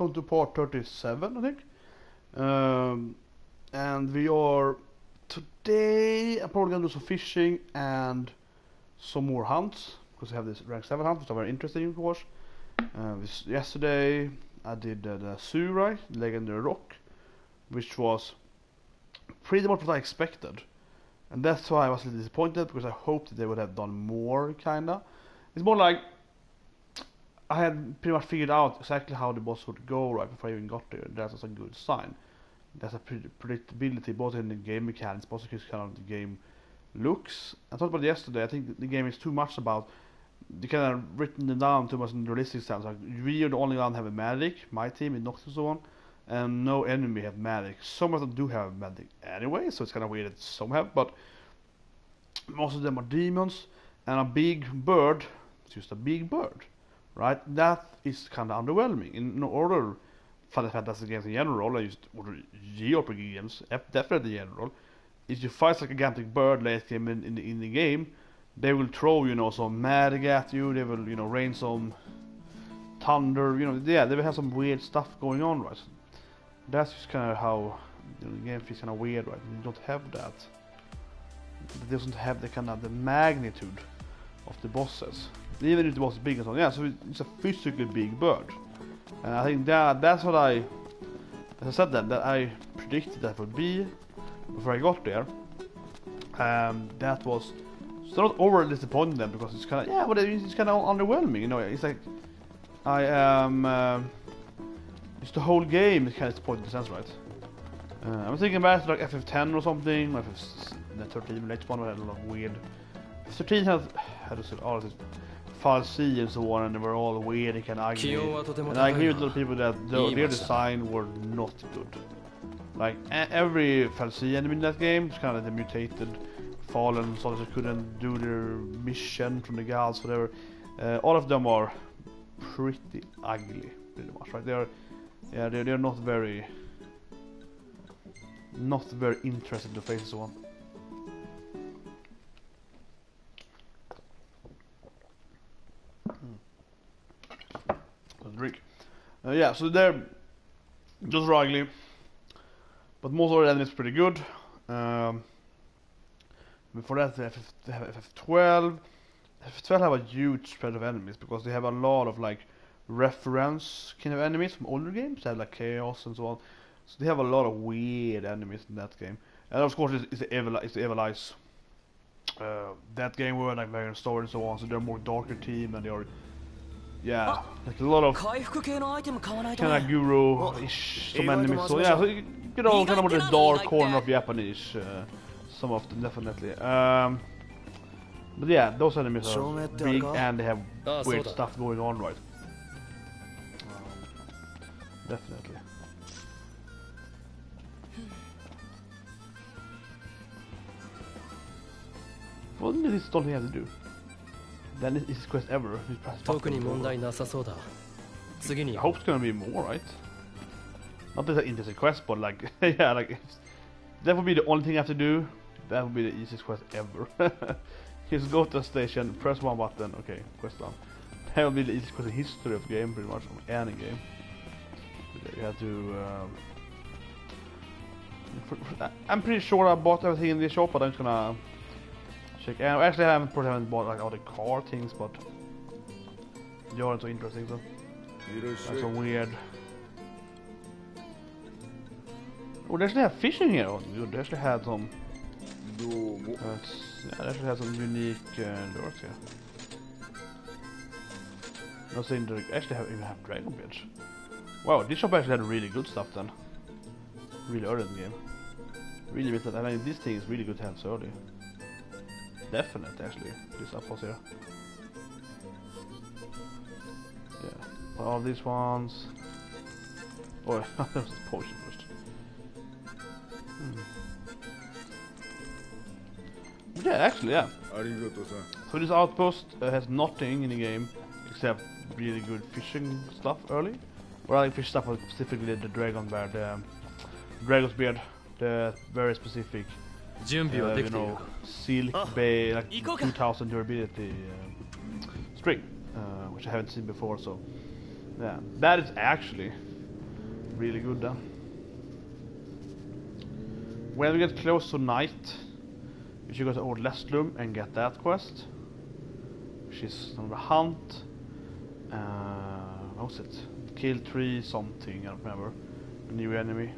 come to part 37, I think. And we are today. I'm probably gonna do some fishing and some more hunts because I have this rank 7 hunt, which are very interesting, of course. Yesterday I did the Surai, Legendary Rock, which was pretty much what I expected, and that's why I was a little disappointed because I hoped that they would have done more. Kinda, it's more like I had pretty much figured out exactly how the boss would go right before I even got there. That was a good sign. There's a predictability both in the game mechanics, both in kind of the game looks. I talked about it yesterday. I think the game is too much about they kind of written it down too much in realistic terms. Like we are the only one have a medic, my team in Nox and so on, and no enemy have medic. Some of them do have medic anyway, so it's kind of weird that some have, but most of them are demons and a big bird. It's just a big bird, right? That is kind of underwhelming. In order Final Fantasy games in general, I used order JRPG games, definitely in general. If you fight like a gigantic bird late game in the game, they will throw some magic at you. They will rain some thunder. Yeah, they will have some weird stuff going on, right? That's just kind of how the game feels kind of weird, right? You don't have that. It doesn't have the kind of the magnitude of the bosses, even if the boss is big and so on. Yeah, so it's a physically big bird. And I think that's what as I said that I predicted that would be before I got there. That was so not overly disappointing then, because it's kind of but it's kind of underwhelming. It's like I am. It's the whole game is kind of disappointing in a sense, right? I'm thinking back to like FF10 or something, or FF13 next one had a lot of weird. FF13 had all this falsi and so on, and they were all weird and kind of ugly. And I agree with a lot of people that their design were not good. Like every falsi enemy in that game was kind of the mutated, fallen soldiers couldn't do their mission from the gods, whatever. All of them are pretty ugly, pretty much, right? They're not very interesting to face and so on. Drink. Yeah, so they're just ugly, but most of the enemies are pretty good. Before that, they have FF12. FF12 have a huge spread of enemies because they have a lot of like reference kind of enemies from older games. They have like chaos and so on. So they have a lot of weird enemies in that game. And of course, it's the Evil Eyes. That game were like very story and so on. So they're more darker team, and they are. Yeah, like a lot of kind of guru-ish some enemies. So yeah, so kind of the dark corner of Japanese. Some of them definitely. But yeah, those enemies are big and they have weird stuff going on, right? Definitely. What is this don't have to do? Then is this quest ever? I hope it's gonna be more, right? Not that it's an interesting quest, but like, yeah, like that would be the only thing I have to do. That would be the easiest quest ever. Just go to the station, press one button, okay, quest done. That would be the easiest quest in history of the game, pretty much, from any game. You have to. I'm pretty sure I bought everything in this shop, but I'm just gonna check. Actually, I haven't bought like all the car things, but they aren't so interesting. So that's so weird. Oh, they actually have fishing here. Oh, good. They actually had some. They actually had some unique lures here. Not saying they actually even have dragon bridge. Wow, this shop actually had really good stuff then. Really early in the game. Really with that. I mean, this thing is really good to have so early. Definitely, actually. This up was here. Yeah. All these ones. Oh, that was a potion first. Yeah, actually, yeah. So this outpost has nothing in the game except really good fishing stuff early. Or I like fish stuff, specifically the dragon beard, the dragon's beard, the very specific, silk bay, like 2000 durability string, which I haven't seen before. So yeah, that is actually really good then. When we get close to night, we should go to Old Lestlum and get that quest, which is another hunt. What's it? Kill 3 something, I don't remember. A new enemy.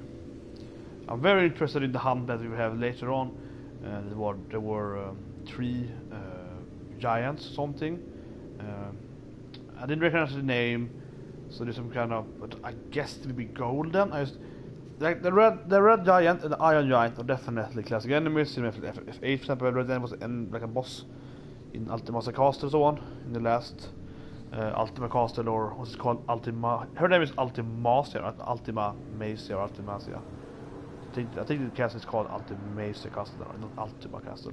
I'm very interested in the hunt that we have later on. There were 3 giants something. I didn't recognize the name, so there's some kind of, but I guess it will be golden. Like the red giant and the iron giant are definitely classic enemies. F8 for example, red giant was like a boss in Ultima Castle and so on in the last Ultima Castle, or what's it called, Ultima. Her name is Ultimacia, right? Ultima Macia or Ultimacia. I think the castle is called Ultimacia Castle, not Ultima Castle,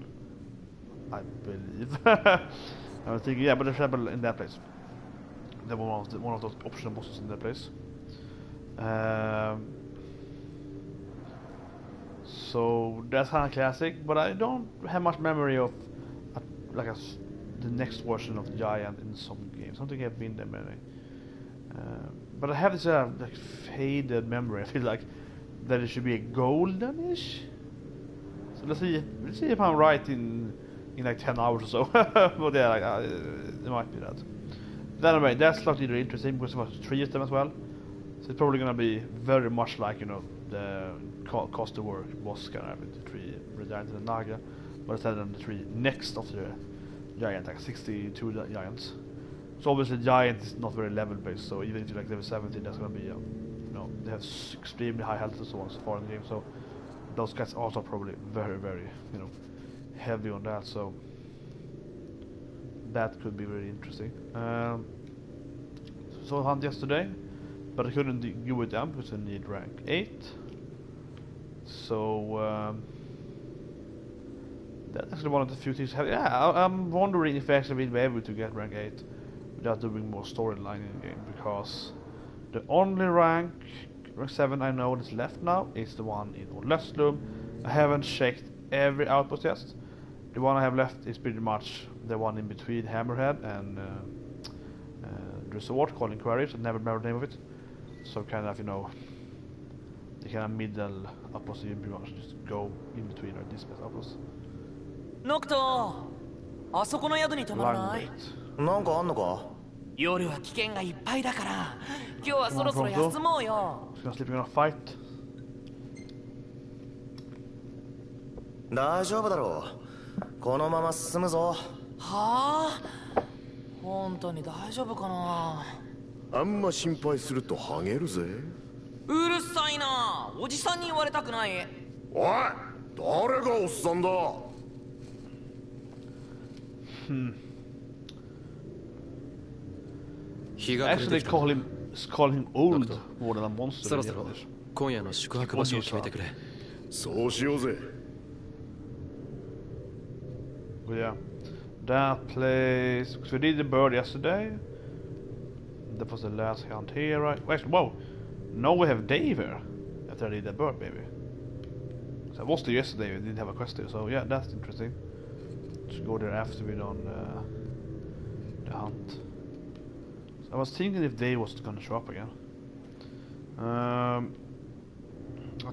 I believe. I was thinking, yeah, but for example in that place, there was one of those optional bosses in that place. So that's kind of classic, but I don't have much memory of the next version of the giant in some games. I don't think I've been there many. But I have this like faded memory. I feel like that it should be a goldenish. So let's see if I'm right in like 10 hours or so. But yeah, like it might be that. But anyway, that's not really interesting because there was 3 of them as well. So it's probably gonna be very much like, you know, the cost of work boss kind of with the 3 giants and the Naga, but instead of the 3 next of the giant, like 62 giants. So obviously giant is not very level based, so even if you like level 70, that's gonna be you know, they have extremely high health and so on so far in the game, so those guys also probably very, very, you know, heavy on that, so that could be very interesting. So hunt yesterday, but I couldn't do with them because I need rank 8. So that's actually one of the few things. I'm wondering if I actually will be able to get rank 8 without doing more storyline in the game, because the only rank 7 I know that's left now is the one in Old Lestlum. I haven't checked every outpost yet. The one I have left is pretty much the one in between Hammerhead and the resort called Inquiries. I never remember the name of it. So kind of, you know, the kind of middle outpost, you pretty much just go in between or this best outpost. Nocto! あそこの宿に泊まらない？なんかあんのか？夜は危険がいっぱいだから、今日はそろそろ休もうよ。Just sleeping on a fight. 大丈夫だろう。このまま進むぞ。はあ？本当に大丈夫かな？あんま心配するとハゲるぜ。うるさいな。おじさんに言われたくない。おい、誰がおっさんだ。Actually call him old more than a monster. そろそろ今夜の宿泊場所を決めてくれ。そうしようぜ。But yeah, that place, because we did the bird yesterday. That was the last hunt here, right? Actually, whoa, now we have Dave here after I did that bird, baby. So I was there yesterday, we didn't have a quest there, so yeah, that's interesting. Just go there after we done the hunt. So I was thinking if Dave was gonna show up again. I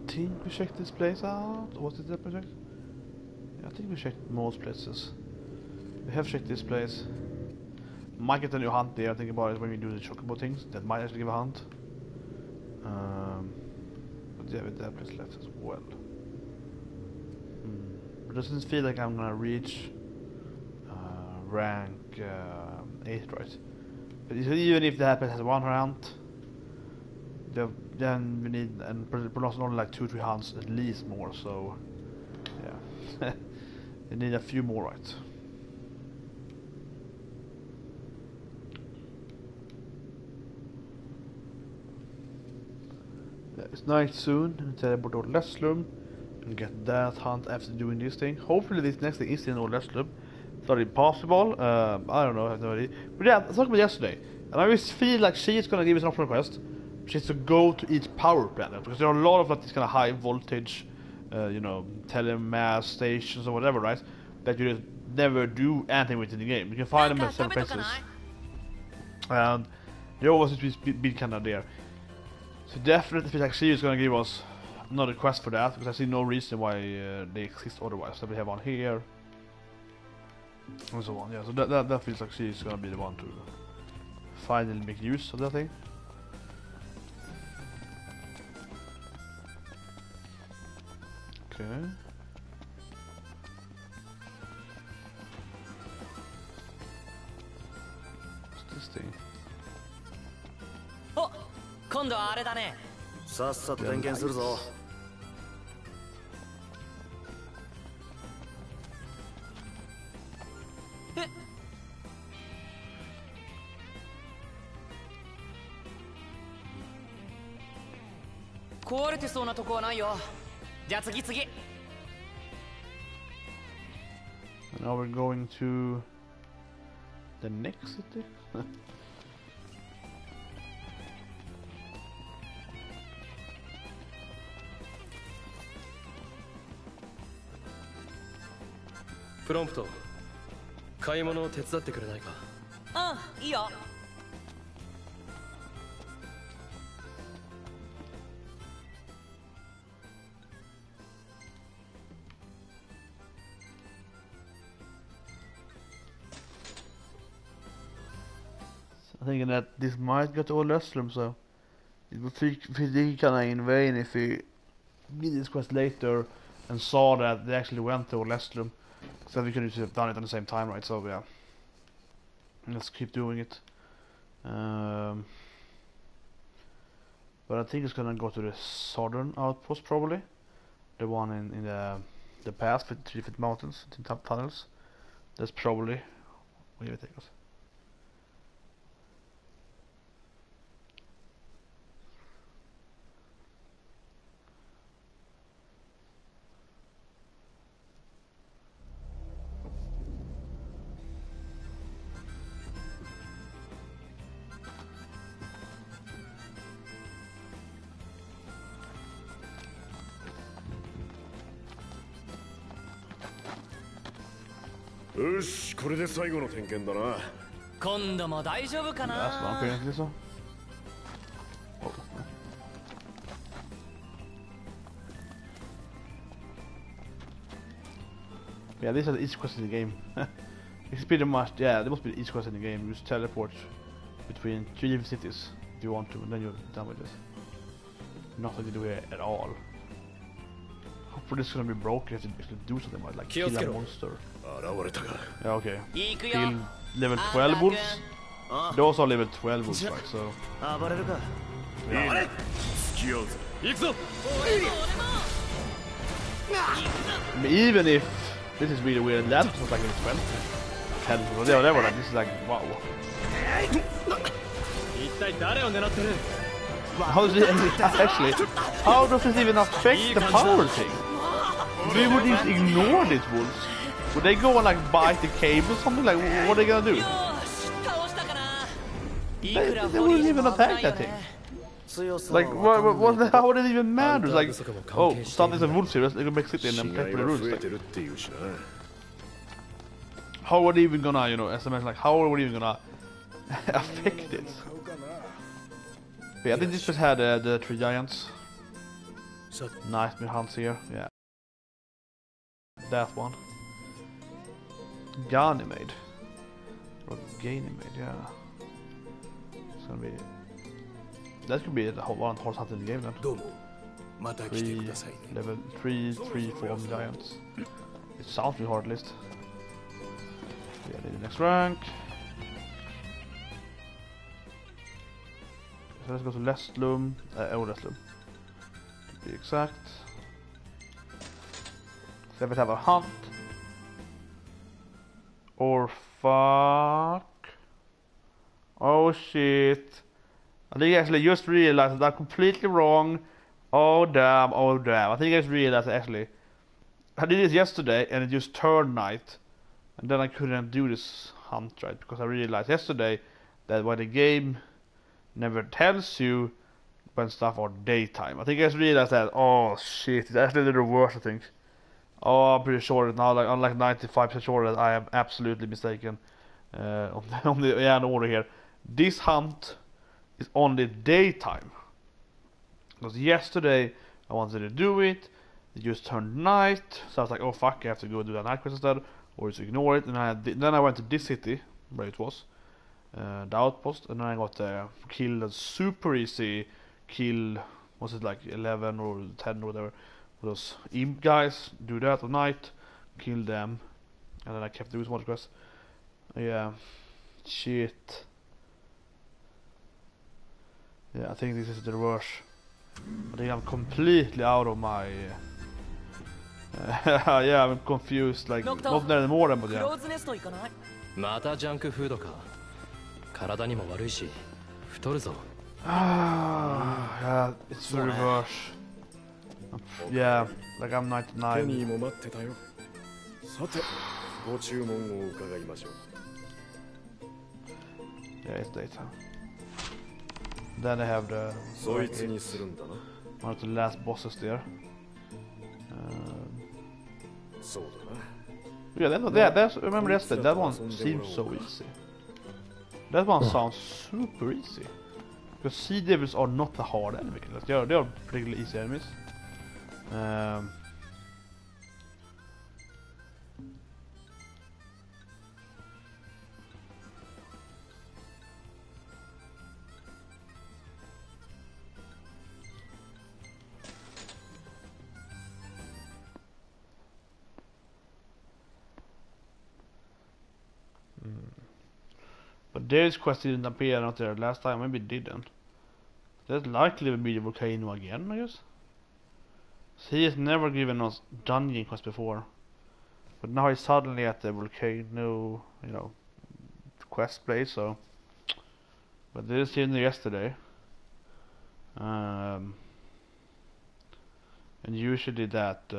think we checked this place out. Was it that project? Yeah, I think we checked most places. We have checked this place. Might get a new hunt there. I think about it when we do the chocobo things. That might actually give a hunt. But yeah, with that place left as well. But it doesn't feel like I'm gonna reach rank 8, right? But even if that place has 1 hunt, then we need, and probably only like 2-3 hunts at least more. So yeah, we need a few more, right? It's night soon, and teleport to Old Lestlum and get that hunt after doing this thing. Hopefully this next thing is in Old Lestlum. It's not impossible, I don't know, I have no idea. But yeah, I was talking about yesterday, and I just feel like she's gonna give us an optional quest, which is to go to each power planet, because there are a lot of like these kind of high voltage, you know, telemass stations or whatever, right? That you just never do anything with in the game. You can find them at several places. And they always be kind of there. So definitely feels like she is gonna give us another quest for that, because I see no reason why they exist otherwise. So we have one here and so on. Yeah, so that feels like she's gonna be the one to finally make use of that thing. Okay. What's this thing? お、今度はあれだね。さっさと点検するぞ。壊れてそうなとこはないよ。じゃあ次。 And now we're going to the next city. Prompt. 買い物を手伝ってくれないか。うん、いいよ。I'm thinking that this might go to Old Restlum, so it would feel kinda in vain if we did this quest later and saw that they actually went to Old Restlum. So we could have done it at the same time, right? So yeah, let's keep doing it. But I think it's gonna go to the southern outpost probably, the one in the path with 3 feet mountains, tunnels. That's probably where it takes us.よし、これで最後の点検だな。今度も大丈夫か That's not な。 appearance this one. Oh. Yeah, these are the easy quests in the game. It's pretty much, yeah, they must be the easy quests in the game. You just teleport between 3 different cities if you want to, and then you're done with this. Nothing to do here at all. Hopefully this is gonna be broken if you actually do something about it, like kill a monster. 現れたか。 Yeah, okay. 行くよ。 Kill level 12 wolves. Those are level 12 wolves, right? So 暴れるか。いいね。付き合うぜ。行くぞ。 I mean, even if this is really weird, that was like level 20. 10 or whatever, like this is like wow. 一体誰を狙ってる？ How does it actually? How does this even affect the power thing? We would just ignore these wolves. Would they go and like bite the cable or something? Like what are they gonna do? よし、倒したかな。い They, くら they 掘り wouldn't で even も危な attack いよ that thing. ね。強さ Like は分かんねえ how would it even matter? Like oh, Another something's a wolf here. They can make city and 死 then 骸 play for the が rules. 増え Like, てるっていうしな。 how are they even gonna, you know, as I mentioned, like how are we even gonna affect it? But yeah, I think this just had the 3 giants. Nightmare hunts here, yeah. That one. Ganymede. Or Ganymede, yeah. It's gonna be. That could be the whole one horse hunt in the game then. どうもまた来てくださいね。 Level 3, 3, 4 giants. It sounds really hard list. Yeah, the next rank. So let's go to Restlum, Old Restlum. To be exact. So if we have a hunt. Or fuck. Oh shit. I think I actually just realized that I'm completely wrong. Oh damn, oh damn. I think I just realized actually. I did this yesterday and it just turned night. And then I couldn't do this hunt, right? Because I realized yesterday that when the game never tells you when stuff are daytime. I think I just realized that, oh shit, it's actually the worst, I think. Oh, I'm pretty sure that now, like, I'm like 95% sure that I am absolutely mistaken on the order here. This hunt is only daytime. Because yesterday I wanted to do it, it just turned night, so I was like, oh fuck, I have to go do that night quest instead, or just ignore it. And then I went to this city, where it was, the outpost, and then I got killed a super easy kill, was it like 11 or 10 or whatever, those imp guys, do that at night, kill them, and then I kept doing some other quests. Yeah, shit. Yeah, I think this is the rush. I think I'm completely out of my... yeah, I'm confused, like, not there anymore, but yeah. またジャンクフードか。体にも悪いし、太るぞ。Yeah, it's the reverse. Yeah, like I'm 99. ケニーも待ってたよ。さて、ご注文を伺いましょう。Yeah, it's daytime. Then I have the... そいつにするんだな。one of the last bosses there. そうだな。 Yeah, that's, remember yesterday, that one seems so easy. That one sounds super easy. Because sea devils are not a hard enemy. Like, they are particularly easy enemies. But this quest didn't appear not there last time, maybe it didn't. There's likely to be the volcano again, I guess. So he has never given us dungeon quest before. But now he's suddenly at the volcano, you know, quest place, so... But this is in there yesterday. And usually that...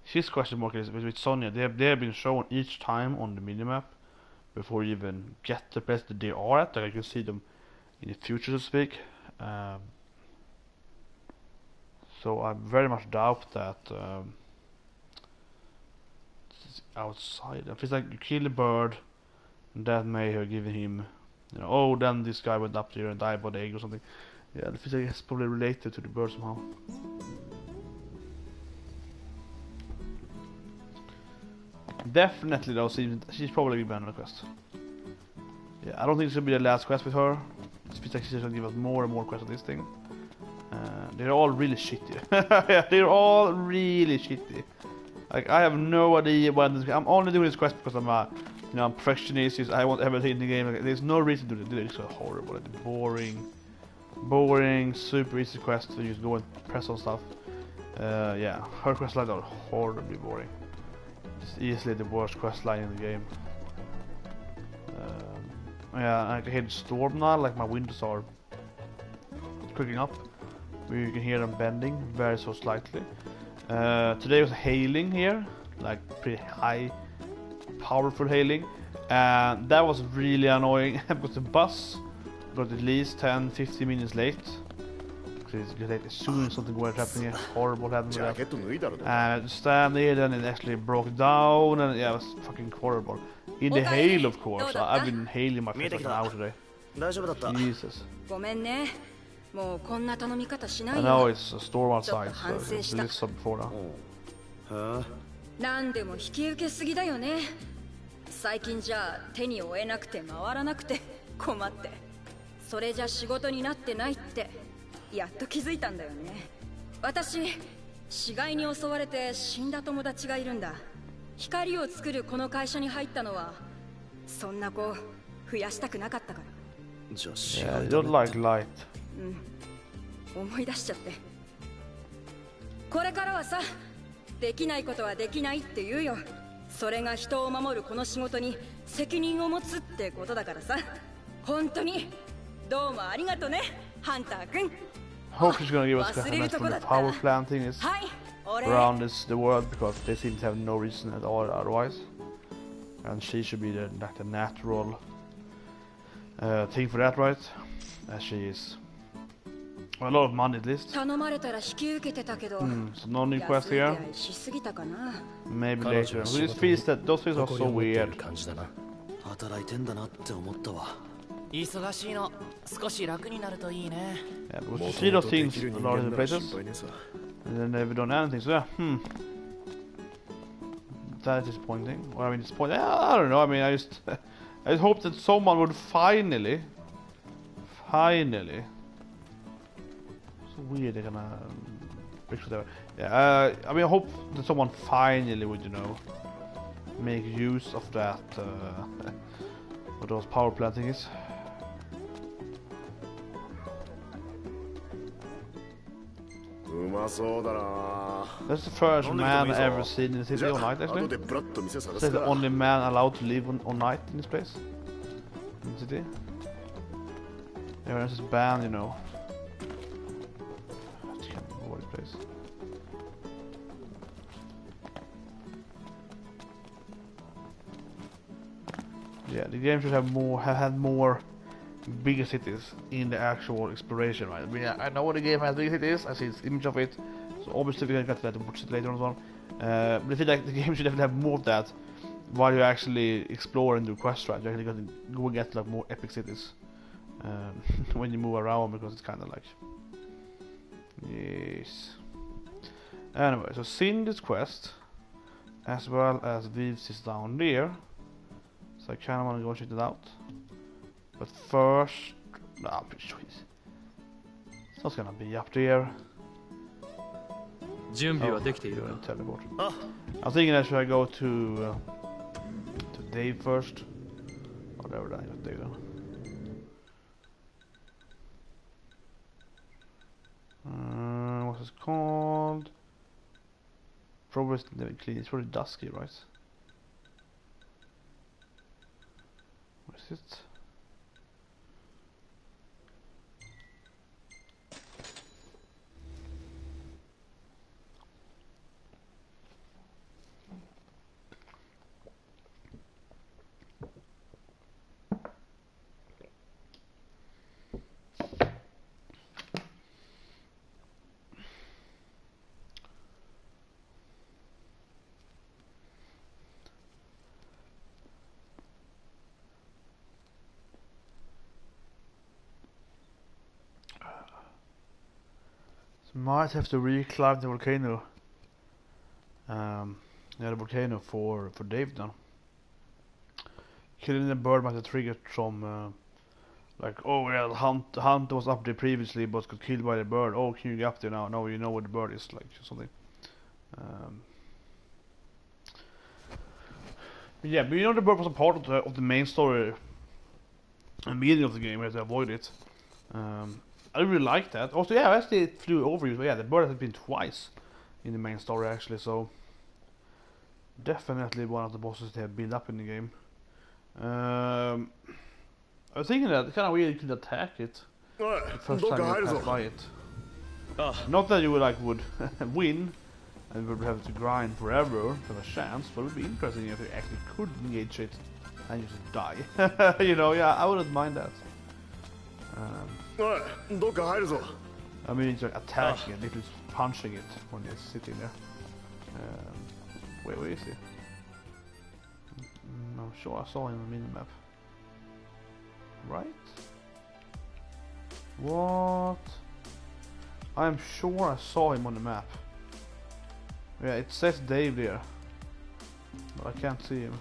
his question mark is with Sonya, they have been shown each time on the minimap before you even get the place that they are at, like you can see them in the future, so to speak. So I very much doubt that it's outside. It feels like you kill a bird, and that may have given him, you know, oh, then this guy went up there and died by the egg or something. Yeah, it feels like it's probably related to the bird somehow. Definitely though, she's probably gonna be on the quest. Yeah, I don't think this will be the last quest with her. It feels like she's gonna give us more and more quests on this thing. They're all really shitty. Yeah, they're all really shitty. Like, I have no idea when this... I'm only doing this quest because I'm a, you know, I'm perfectionist. I want everything in the game. Like, there's no reason to do it. It's so horrible. Like, boring, super easy quest. So you just go and press on stuff. Yeah, her quest lines are horribly boring. It's easily the worst quest line in the game. Yeah, I can hear the storm now, like my windows are cooking up. You can hear them bending very so slightly. Today was hailing here, like pretty high, powerful hailing. And that was really annoying because the bus got at least 10-15 minutes late. It's late as soon as something was happening, horrible happened with that. And stand there, then it actually broke down, and yeah, it was fucking horrible. In the hail, of course. I've been hailing my face like an hour today. Jesus. I know it's a storm outside, so it's blizzard before now. なんでも引き受けすぎだよね。最近じゃ手に負えなくて回らなくて困って。それじゃ仕事になってないって。やっと気づいたんだよね。私、死骸に襲われて死んだ友達がいるんだ。光を作るこの会社に入ったのは、そんな子増やしたくなかったから。Yeah, you don't like light. 思い出しちゃって。これからはさ、できないことはできないって言うよ。それが人を守るこの仕事に責任を持つってことだからさ。本当にどうもありがとね、ハンター君。Hope she's gonna give us a message from the power plant thing is around the world, because they seem to have no reason at all otherwise. And she should be the natural thing for that, right? As she is. Well, a lot of money at least. So no new quest here. Maybe later. These feels are so weird. 忙しいの少し楽になるといいね Yeah, because も you と see も those とで things きる a 人 lot 間 in なら心 places, 配ねさ and then they've done anything. So yeah, that is disappointing. Well, I mean, disappointing. I don't know. I mean, I just hope that someone would finally. So weird. They're gonna. Yeah. I mean, I hope that someone finally would, you know, make use of that. What those power plant things. That's the first man I ever seen in the city all night, actually. That's the only man allowed to live all night in this place. In the city. Everyone's just banned, you know. I can't remember what this place. Yeah, the game should have had more bigger cities in the actual exploration, right? I mean, I know the game has bigger cities. I see its image of it, so obviously we're gonna get to that watch it later on as well. But I feel like the game should definitely have more of that while you actually explore and do quests, right? You're actually gonna go and get like more epic cities when you move around, because it's kind of like yes. Anyway, so seeing this quest as well as Vives is down there, so I kind of want to go check it out. But first, nah, it's not gonna be up there. 準備はできている you're か in teleport. I'm thinking that should I go to Dave first? Whatever that I got Dave then. What's it called? Probably it's never clean. It's probably dusky, right? What is it? Might have to re-climb the volcano. Yeah, the volcano for Dave then. Killing the bird might have triggered some like, oh yeah, the hunt was up there previously but got killed by the bird. Oh, can you get up there now? No, you know what the bird is, like something. But yeah, but you know the bird was a part of the main story, the beginning of the game. We had to avoid it. I really like that. Also, yeah, actually it flew over you. So yeah, the bird has been twice in the main story actually. So definitely one of the bosses they have built up in the game. I was thinking that it's kind of weird you could attack it the first time you pass by it. Not that you would win and would have to grind forever for a chance, but it would be interesting if you actually could engage it and you just die. You know, yeah, I wouldn't mind that. I mean, it's like attacking it, literally punching it when you're sitting there. Where is he? I'm sure I saw him on the minimap. Right? What? I'm sure I saw him on the map. Yeah, it says Dave there, but I can't see him.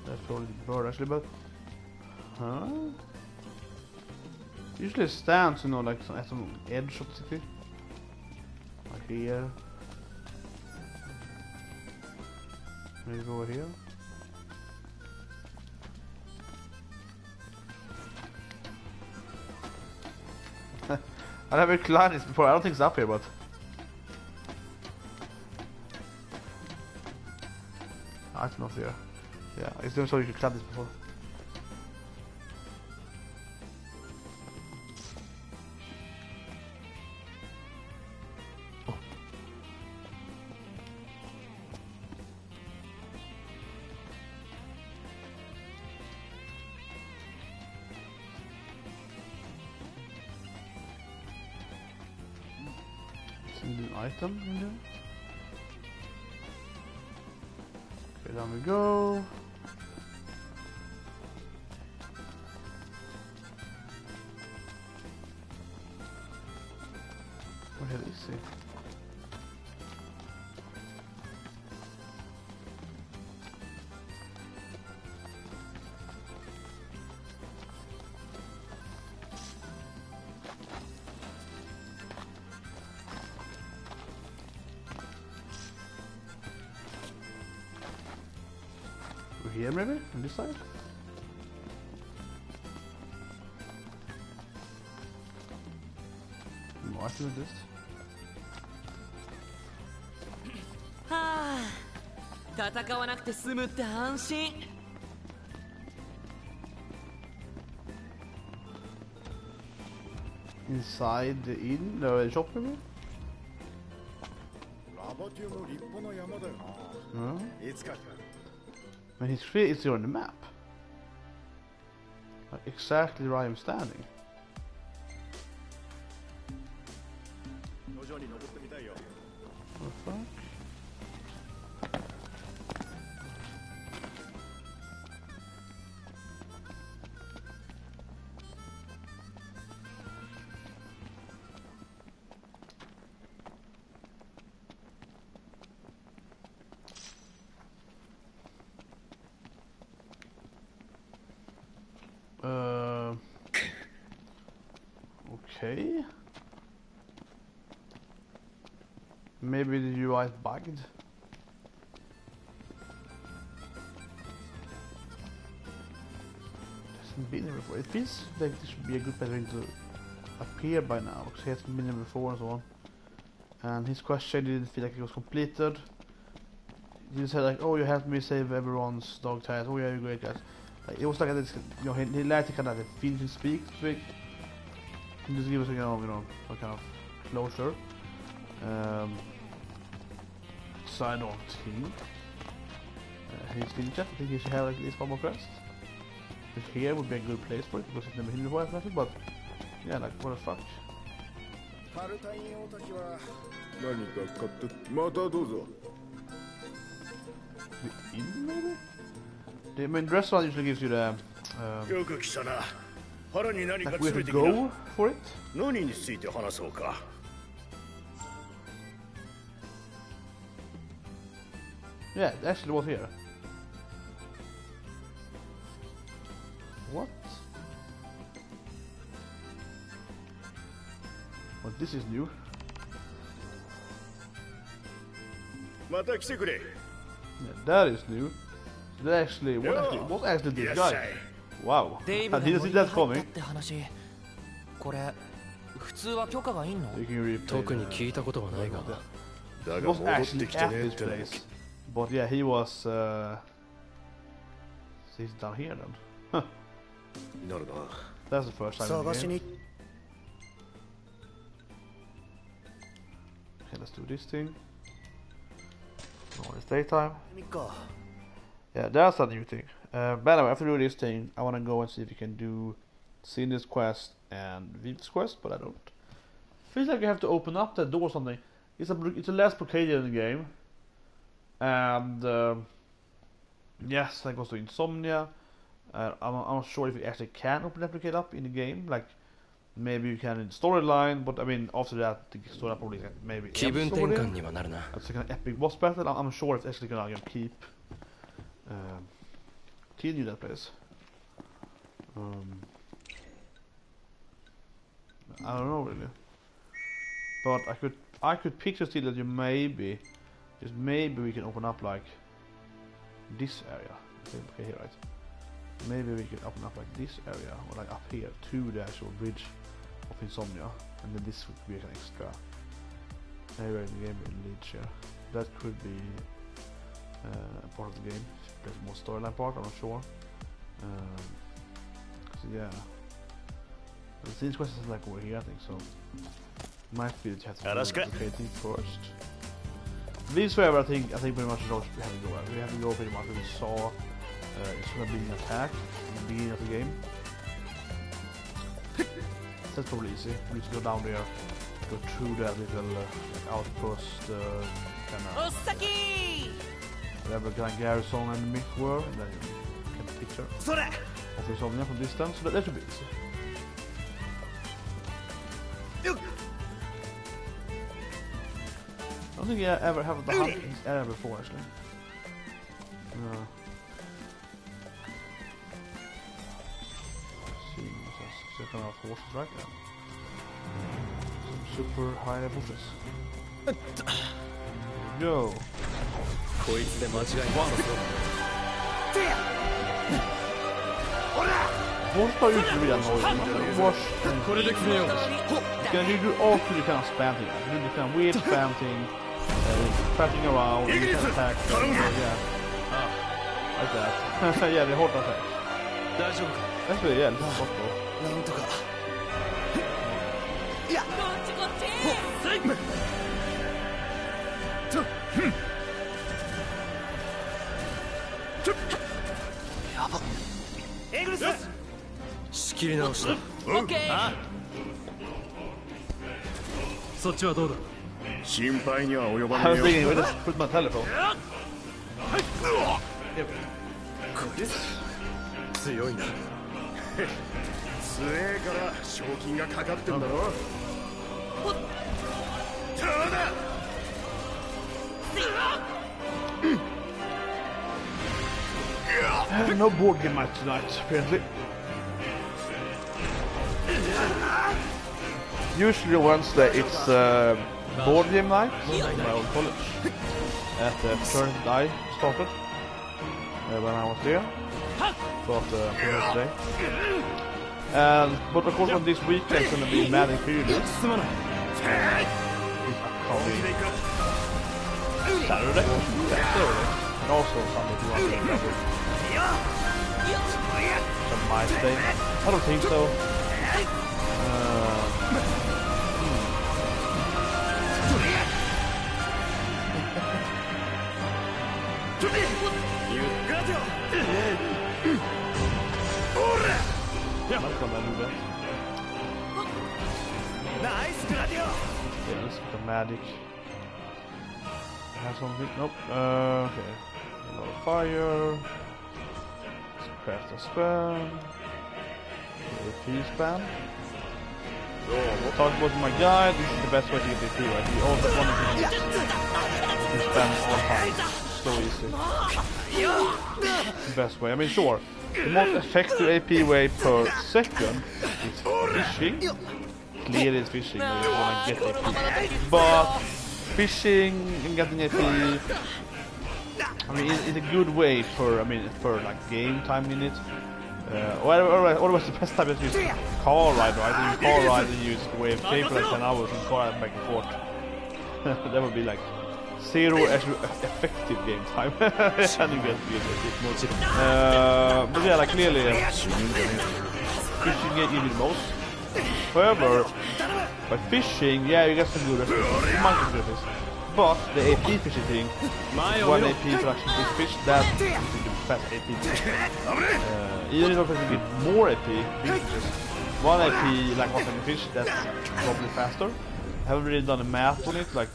That's probably the bird actually, but huh? Usually it stands, you know, like at some edge of the city, like here. Maybe over here. I never climbed this before. I don't think it's up here, but it's not here. Yeah, it's doing so you could climb this before. an item in there. Okay, down we go. Where the hell is he? Here maybe? On this side? More to this. はあ戦わなくて済むって安心。 Inside the inn, the shop maybe? ラバティオの立派な山だよな。いつか And his tree is here on the map. Like exactly where I am standing. 徐々に登ってみたいよ。 What the fuck? Okay. Maybe the UI is bugged. Hasn't been here before. It feels like this should be a good place to appear by now, because he hasn't been here before and so on. And his question didn't feel like it was completed. He just said like, "Oh, you helped me save everyone's dog tags. Oh yeah, you're great guys." Like, it was like this, you know, he liked to kind of feel and speak. And just give us, you know, a kind of closure. So I don't think he's still chat. I think he should have like at least one more quest. Because here would be a good place for it, because it's never been before, actually. But yeah, like what the fuck. パルタインオタキは何か買ってまたどうぞ。 The inn maybe? I mean, the restaurant usually gives you the よく来たな。腹に何か like where 詰め to てきな。 go for it. 何について話そうか。 Yeah, it actually was here. What? Well, this is new. また来てくれ。 Yeah, that is new. So that actually, what actually this guy? Wow. デイブ And が he 森 didn't に see that 入ったっ coming. て話。これ普通は許可がいんの？ You can replay 特に聞いたことはないが、だ He が was 戻って actually きて at ねっ this てのも place. But yeah, he was he's down here then. Huh. なるな。 That's the first time in 探 the し game. に Okay, let's do this thing. No, it's daytime. みっか Yeah, that's a new thing. But anyway, after doing this thing, I want to go and see if you can do Cindy's quest and Viv's quest, but I don't. Feels like you have to open up that door or something. It's a last blockade in the game, and yes, that goes to Insomnia. I'm not sure if you actually can open that blockade up in the game. Like maybe you can in storyline, but I mean after that the story probably maybe 気分 ends 転 over 換 there. にはなるな。 It's like an epic boss battle. I'm sure it's actually gonna keep continue that place. I don't know really, but I could picture still that you maybe, just maybe we can open up like this area. Okay, here right. Maybe we can open up like this area or like up here to the actual bridge of Insomnia, and then this would be an extra area in the game in Leech here. That could be part of the game. There's more storyline part, I'm not sure. So yeah. The scenes quest is like over here, I think so. Might be that you have to do the locating first. This forever, I think pretty much we have to go. We have to go pretty much where we saw it's gonna be an attack in the beginning of the game. That's probably easy. We need to go down there, go through that little like outpost kind of Osaki! whatever kind of garrison enemies were, and then you can picture of the Sonia from distance, so that should be easy. I don't think I ever have the hunt in this area before actually. See, some kind of horses right there. Some super high bushes. Go. こいつで間違いなさそう Horses are usually really annoying. Wash and you do all through the kind of spam thing. You do the kind of weird spam thing, crashing around, you can attack, yeah. Like that. Yeah, the horse attacks. 大丈夫か Actually, yeah, it's not possible. なんとか こっちこっち やばエグルス仕切り直しだオッケーそっちはどうだ心配には及ば I ね was えよ thinking, wait, let's put my telephone. こいつ強いな強えから賞金がかかってんだろただ No board game night tonight, apparently. Usually Wednesday it's board game night in my old college. At the turn I started when I was there. Throughout the previous day. But of course on this weekend it's gonna be Madden period. This upcoming Saturday. And also Sunday if you want to. Some nice thing. I don't think so. Yeah, I'm gonna do that. Yeah, let's get the magic. Have something? Nope. Okay. A lot of fire. Let's craft a spam. AP spam. Talk about my guide. This is the best way to get AP, right? You also want to spam all time. So easy. Best way. I mean, sure. The most effective AP way per second is fishing. Clearly it's fishing when you want to get AP. But fishing and getting AP, I mean, it's a good way for, I mean, for like game time in it. Otherwise the best time is to use car ride, right? You car ride and use wave game for like 10 hours and car ride back and forth. That would be like zero effective game time. But yeah, like clearly fishing you need most. However, by fishing, yeah, you get some good recipes. But the AP fishing thing, one AP for actually fish, that is the fast AP. Even if you get more AP, big fishes, one AP like 1 fish, that's probably faster. I haven't really done a math on it, like,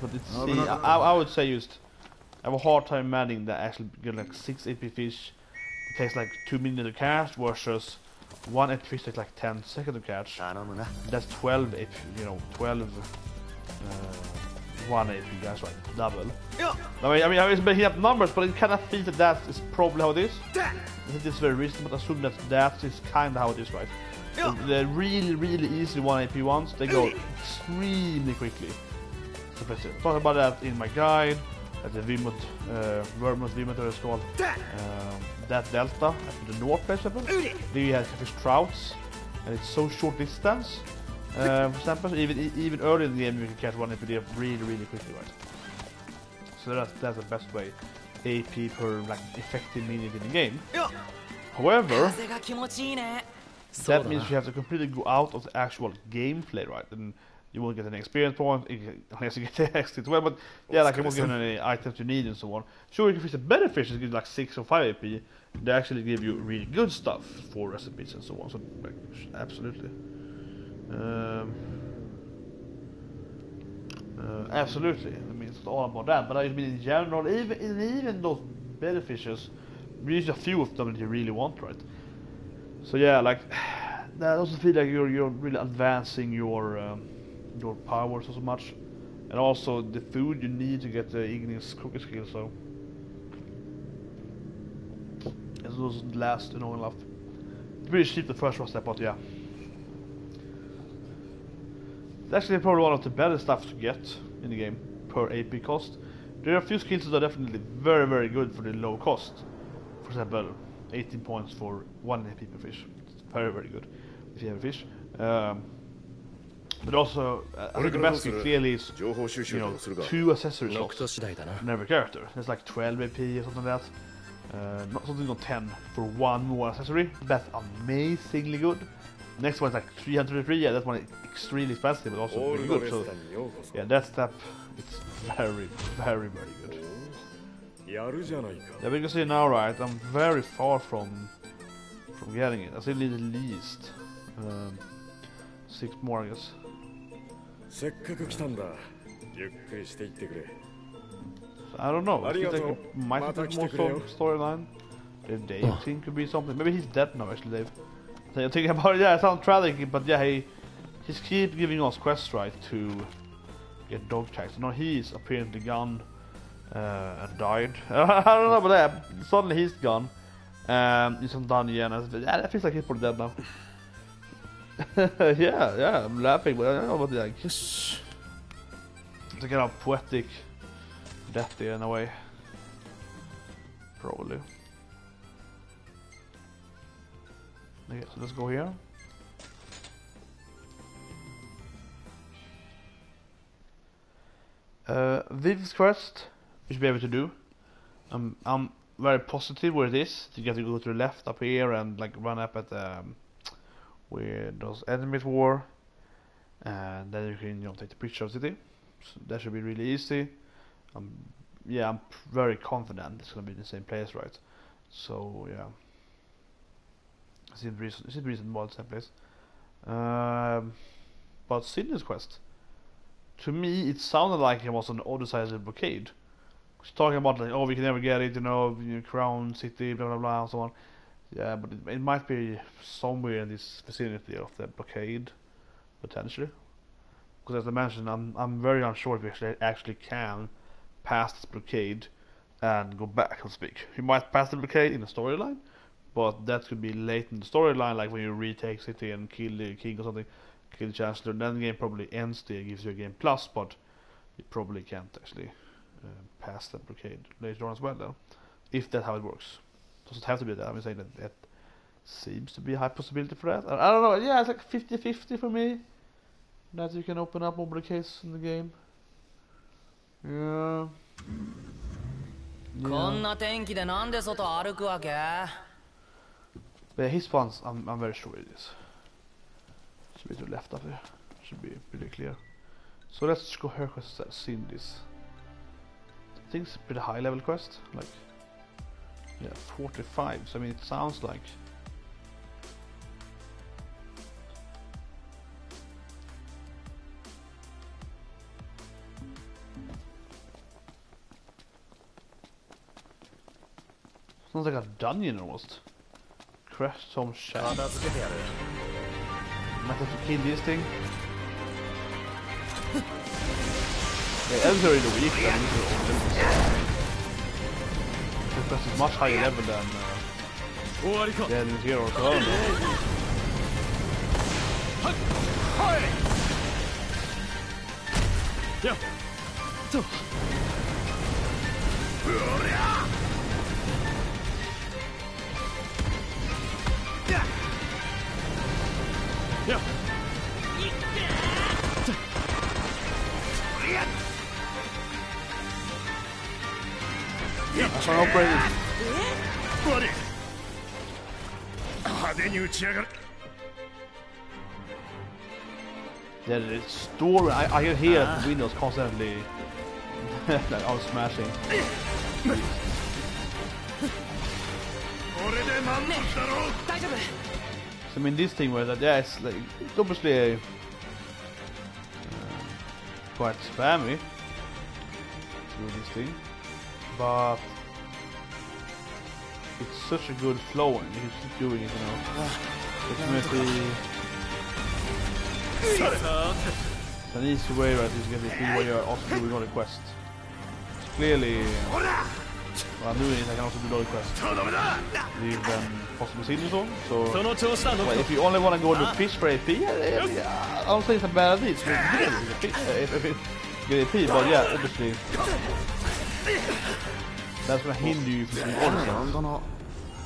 but it's I would say I have a hard time imagining that actually get like 6 AP fish. It takes like 2 minutes to catch versus 1 AP fish takes like 10 seconds to catch. That's 12 AP, you know, 12 1 AP, that's right, double. I mean, it's making up numbers, but it kind of feels that is probably how it is. I think it's very reasonable, but I assume that is kind of how it is, right? The really easy 1 AP ones, they go extremely quickly. So talk about that in my guide, at the Myrmonden is called. That delta at the north, for example, there you have fish trouts, and it's so short distance. For example, even early in the game you can catch 1 AP really quickly, right? So that's the best way. AP per like effective minute in the game. However, that means you have to completely go out of the actual gameplay, right? And you won't get any experience points unless you get the XP as well. But yeah, like you won't get any items you need and so on. Sure, you can fish the better fish that give like 6 or 5 AP. They actually give you really good stuff for recipes and so on. So like, absolutely. Absolutely. I mean, it's not all about that, but I mean in general, even those better fishes, there's a few of them that you really want, right? So yeah, like that also feel like you're really advancing your powers so much, and also the food you need to get the igneous cooking skill. So it doesn't last enough. It's pretty cheap the first one step, but yeah. It's actually probably one of the better stuff to get in the game per AP cost. There are a few skills that are definitely very, very good for the low cost. For example, 18 points for 1 AP per fish. It's very, very good if you have a fish. But also, I think the best skill clearly is, 2 accessory slots in every character. It's like 12 AP or something like that. Not something on 10 for 1 more accessory. That's amazingly good. Next one's like 303. Yeah, that one is extremely expensive, but also really good. So yeah, that step, it's very, very, very good. Yeah, but you can see now, right? I'm very far from getting it. I still need at least 6 more, I guess. So I don't know. I think it might be more storyline. If Dave think could be something. Maybe he's dead now, actually, Dave. So I'm thinking about it. Yeah, it sounds tragic, but yeah, he's keep giving us quests, right, to get dog tags. No, he's apparently gone and died. I don't know about that. Suddenly he's gone. He's not done yet. Yeah, that feels like he's pretty dead now. yeah, I'm laughing, but I don't know about the like. It's a kind of poetic death there in a way. Probably. Okay, so let's go here. Viv's quest we should be able to do. I'm very positive where it is. You get to go to the left up here and like run up at where those enemies were, and then you can take the picture of the city. So that should be really easy. Yeah, I'm very confident it's gonna be the same place, right? So yeah. Is it reason why it's the same place? But Sydney's quest, to me, it sounded like it was an other side of the blockade. It's talking about like, oh, we can never get it, Crown City, blah blah blah, and so on. Yeah, but it might be somewhere in this vicinity of the blockade, potentially. Because as I mentioned, I'm very unsure if we actually can pass this blockade and go back and speak. We might pass the blockade in the storyline, but that could be late in the storyline, like when you retake city and kill the king or something, kill the chancellor. Then the game probably ends there, gives you a game plus, but you probably can't actually pass that blockade later on as well, though. If that's how it works. Doesn't have to be that. I'm saying that seems to be a high possibility for that. I don't know. Yeah, it's like 50-50 for me. That you can open up more blocades in the game. Yeah. But his spawns, I'm very sure it is. Should be to the left of there. Should be pretty clear. So let's go here because I've seen this. I think it's a pretty high level quest. Like, yeah, 45. So I mean, it sounds like. Sounds like a dungeon almost. Crestholm shadow. Might have to kill this thing. Yeah, elves are really weak. This quest is much higher level than the enemies here or so. Yeah. Yeah. Yeah, that's our operating. Yeah, the story. I can hear the windows constantly. Like I was smashing. So I mean, this thing where that, yeah, it's like it's obviously a quite spammy to do this thing, but it's such a good flow and you keep doing it, you know. Definitely it's an easy way, right, to get the free while you're also doing all the quests. It's clearly while I'm doing it, I can also do all the quests. Leave them possible scenes or so. Well, if you only want to go to fish for AP, I don't say it's a bad idea. It's good get AP, but yeah, obviously that's going to hinder you from doing all the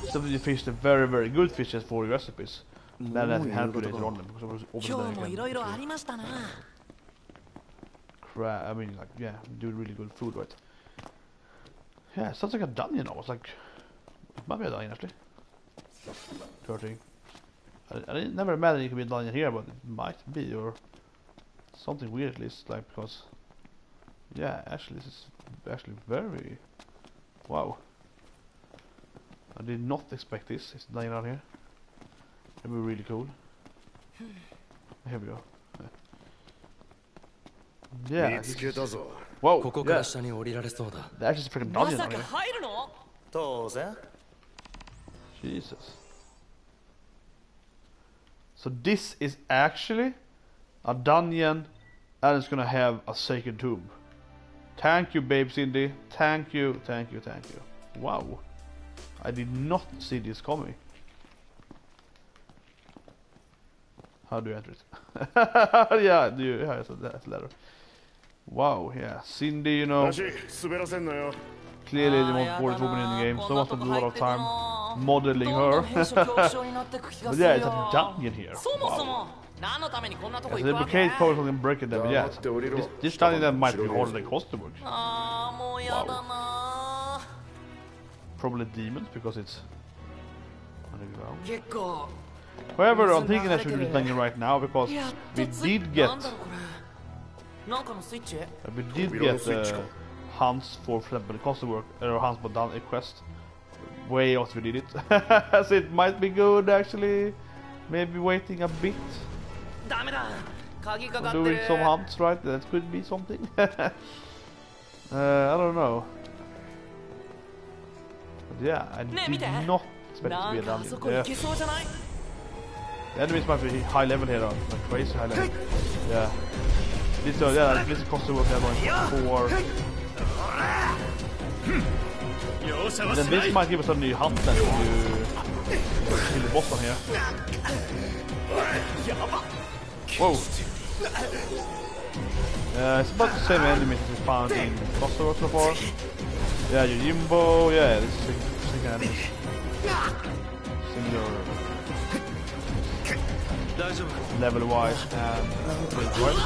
things. So you fish the very, very good fishes for your recipes. Then that can help you later on them, because obviously I mean, like, yeah, do really good food, right? Yeah, it sounds like a dungeon almost, like, it might be a dungeon actually. 13. I never imagined it could be a dungeon here, but it might be, or something weird at least, like, because, yeah, actually this is actually very, wow. I did not expect this, it's a dungeon out here. It would be really cool. Here we go. Yeah. Whoa, yeah. That's actually a freaking dungeon out here. Jesus. So this is actually a dungeon and it's gonna have a sacred tomb. Thank you, babe Cindy. Thank you, thank you, thank you. Wow. I did not see this coming. How do you enter it? Yeah, it's a letter. Wow, yeah. Cindy, you know, clearly the most boring woman in the game, so I must have a lot of time modeling her. But yeah, it's a dungeon here. Wow. Yeah, so the blockade probably can break it there, but yeah, this dungeon might be harder than Crestholm. Wow. Probably demons, because it's underground. However, I'm thinking I should do this dungeon right now, because we did get hunts for example the constant work, or hunts but done a quest way after we did it. So it might be good actually, maybe waiting a bit. Doing some hunts, right? That could be something. I don't know. But yeah, I did not expect it to be a dungeon. Yeah. The enemies might be high level here, like crazy high level. Yeah. This is constant work level 4. And then this might give us a new hunt then to kill the boss on here. Whoa. It's about the same enemies as we found in Crestholm so far. Yeah, your Jimbo, yeah, this is second enemies. Similar level wise and build wise.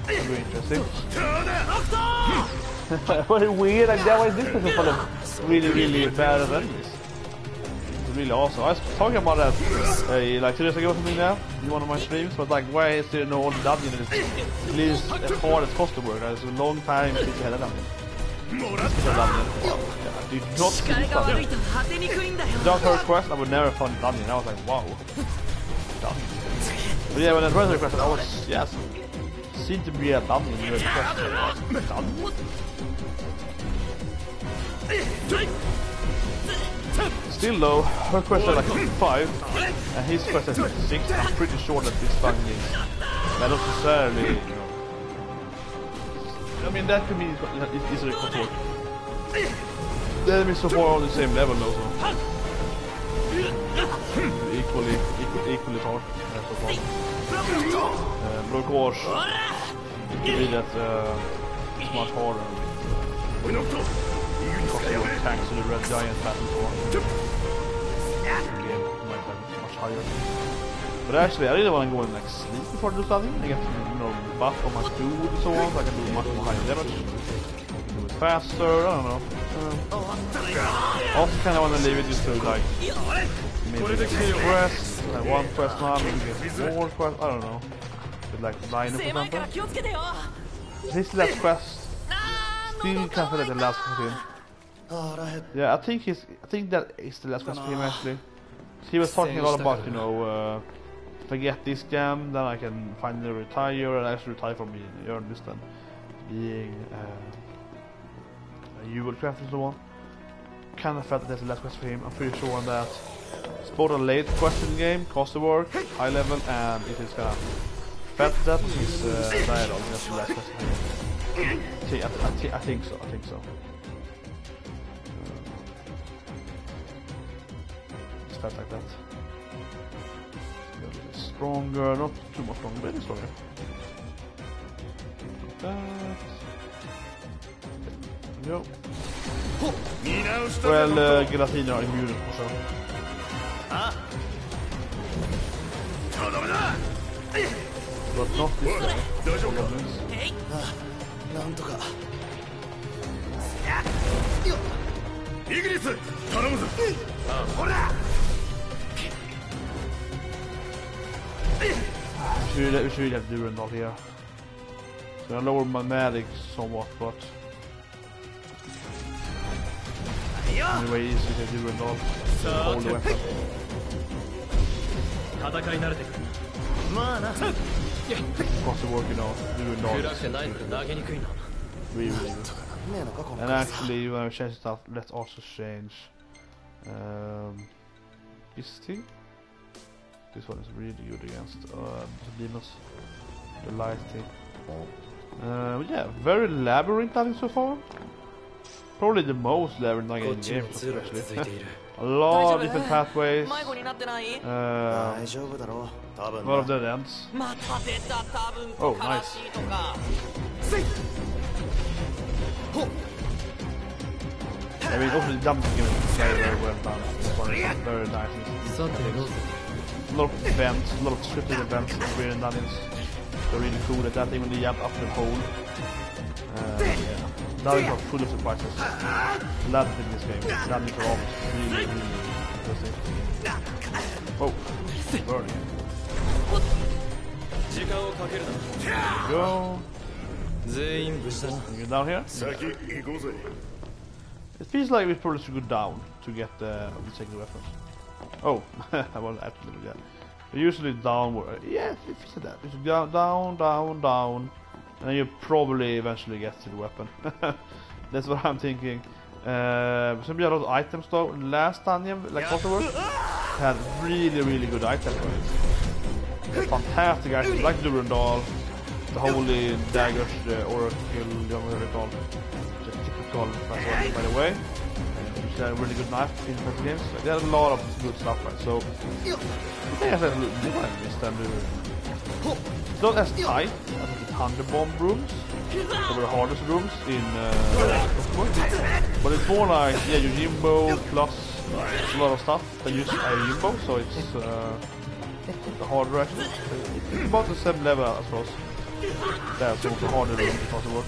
Very interesting. Very weird, like that was different from the really bad enemies. It's really awesome. I was talking about that like 2 days ago or something now in one of my streams, but like why is there no dungeon at least as hard as Crestholm work? It's a long time since you had a dungeon. I did not see this dungeon. Without her quest I would never find a dungeon. I was like, wow. Dungeon. But yeah, when I read the quest I was, yes, seemed to be a dungeon in the quest. Still though, her quest is like 5 and his quest is like 6. I'm pretty sure that this dungeon is not necessarily, you know, I mean that to me is easily controlled. The enemies so far on the same level though, so equally hard so far. But of course, it could be that it's much harder. Tanks to the red giant battle for game might have much higher. But actually I really want to go and like sleep before I do something. I get to, you know, buff on my food and so on, so I can do much more higher damage. I can do it faster, I don't know. Also kinda wanna leave it just to like maybe get quest, like 1 quest now, maybe get more quest, I don't know. With like Rhino for example. This last quest still can't feel like the last quest in. Yeah, I think that is the last question for him actually. He was talking a lot about, you know, if I get this gem, then I can finally retire, and actually retire from being a journalist and being a UL craft and so on. Kind of felt that that's the last question for him. I'm pretty sure on that. It's both a late question game, cost of work, high level, and it is gonna felt that his dialogue. That's the last question for him. I think so. It felt like that. A little bit stronger, not too much stronger, but it's stronger. Like that. There we go. Well, Gelatina are immune also. But not this guy. Goblins. なんとかイギリス頼むぞ。ほら We should have Durandal here. So I lower my medic somewhat, but anyway, easy to Durandal. Hold the weapon. 戦い慣れてくる。まあな Across the work, you know, Durandal 暗くてないので投げにくいな。 really good. ねえのか今 And 回 actually, when I change stuff, let's also change this thing. This one is really good against the demons. The light thing. Yeah, very labyrinth I think so far. Probably the most labyrinth I get in the game, especially. A lot of different pathways. 迷子になってない？大丈夫だろう多分 A lot of dead ends. また出た多分 Oh, とからしいとか。 I mean, also the jumping game is very, very well done. It's very nice. さてどうぞ。 A lot of events, a lot of scripted events, really dungeons. They're really cool at that thing when they jump up the pole. Yeah. Dungeons are full of surprises. Love it in this game. Dungeons are always really, really interesting. Oh, burning. 時間をかけるな。 There we go. 全員無事だな。 Can we get down here? 先行こうぜ。 It feels like we probably should go down to get the second weapons. Oh, I was actually, yeah. Usually downward. Yeah, it feels like that. You should go down, down, down. And then you probably eventually get to the weapon. That's what I'm thinking. Some a lot of items though. Last dungeon, like Waterwork, had really, really good items. Fantastic items, like Durandal, the Holy Daggers, the Oracle, whatever they're called. The typical fast one, by the way. Which is a really good knife in the games. Like, they had a lot of good stuff, right? So, I think I said more than this than it's not as tight as the Thunder Bomb rooms. They were the hardest rooms in but it's more like, yeah, you Jimbo plus a lot of stuff that use Jimbo, so it's the harder actually. It's about the same level as us. Yeah, so it's the harder room because of work.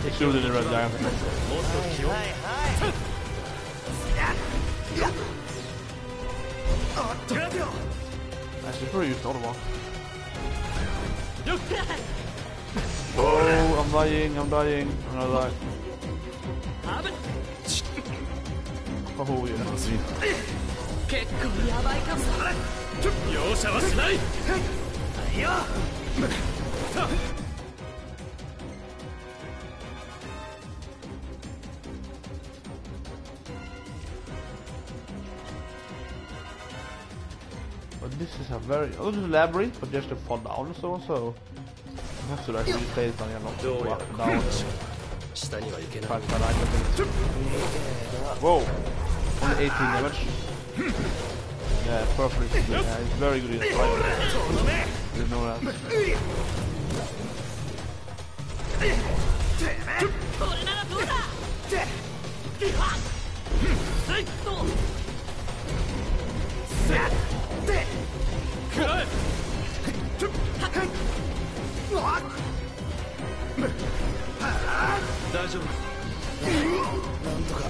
Excluding the red giant. Actually, probably use the other one. Oh, I'm dying, I'm dying. I'm gonna die. Oh, yeah. 結構やばいかも。容赦はしない。 But this is a very, not a labyrinth, but just a fall down and so on, so you have to like replay it on not to go up and down. 下には行けない。 Fight by light, I think. Whoa! Only 18 damage. Yeah, perfect. Yeah, it's very good in fight. Didn't know that. これならどうだ。はいと。食らえ。大丈夫。なんとか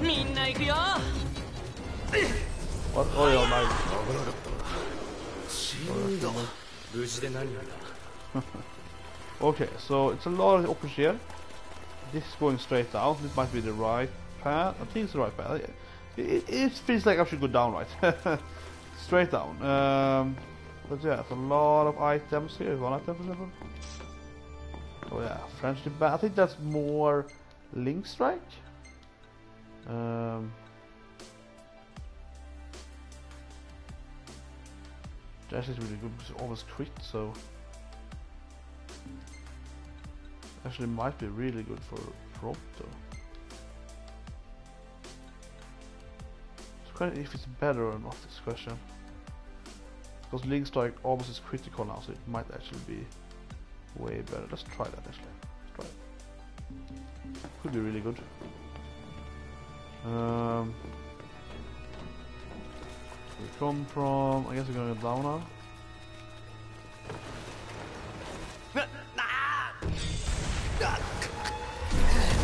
みんな行くよ。 What? Oh, yeah, nice. 死んだ 無事で何よりだ。Okay, so it's a lot of options here. This is going straight down. This might be the right path. I think it's the right path. It feels like I should go down right. Straight down. But yeah, it's a lot of items here. One item for example. Oh yeah, French debate. I think that's more Link Strike. Dash is really good because it almost crit, so actually might be really good for Prompto. It's quite if it's better or not this question. Because Link Strike almost is critical now, so it might actually be way better. Let's try that actually. Let's try it. Could be really good. We come from. I guess we're gonna go down now.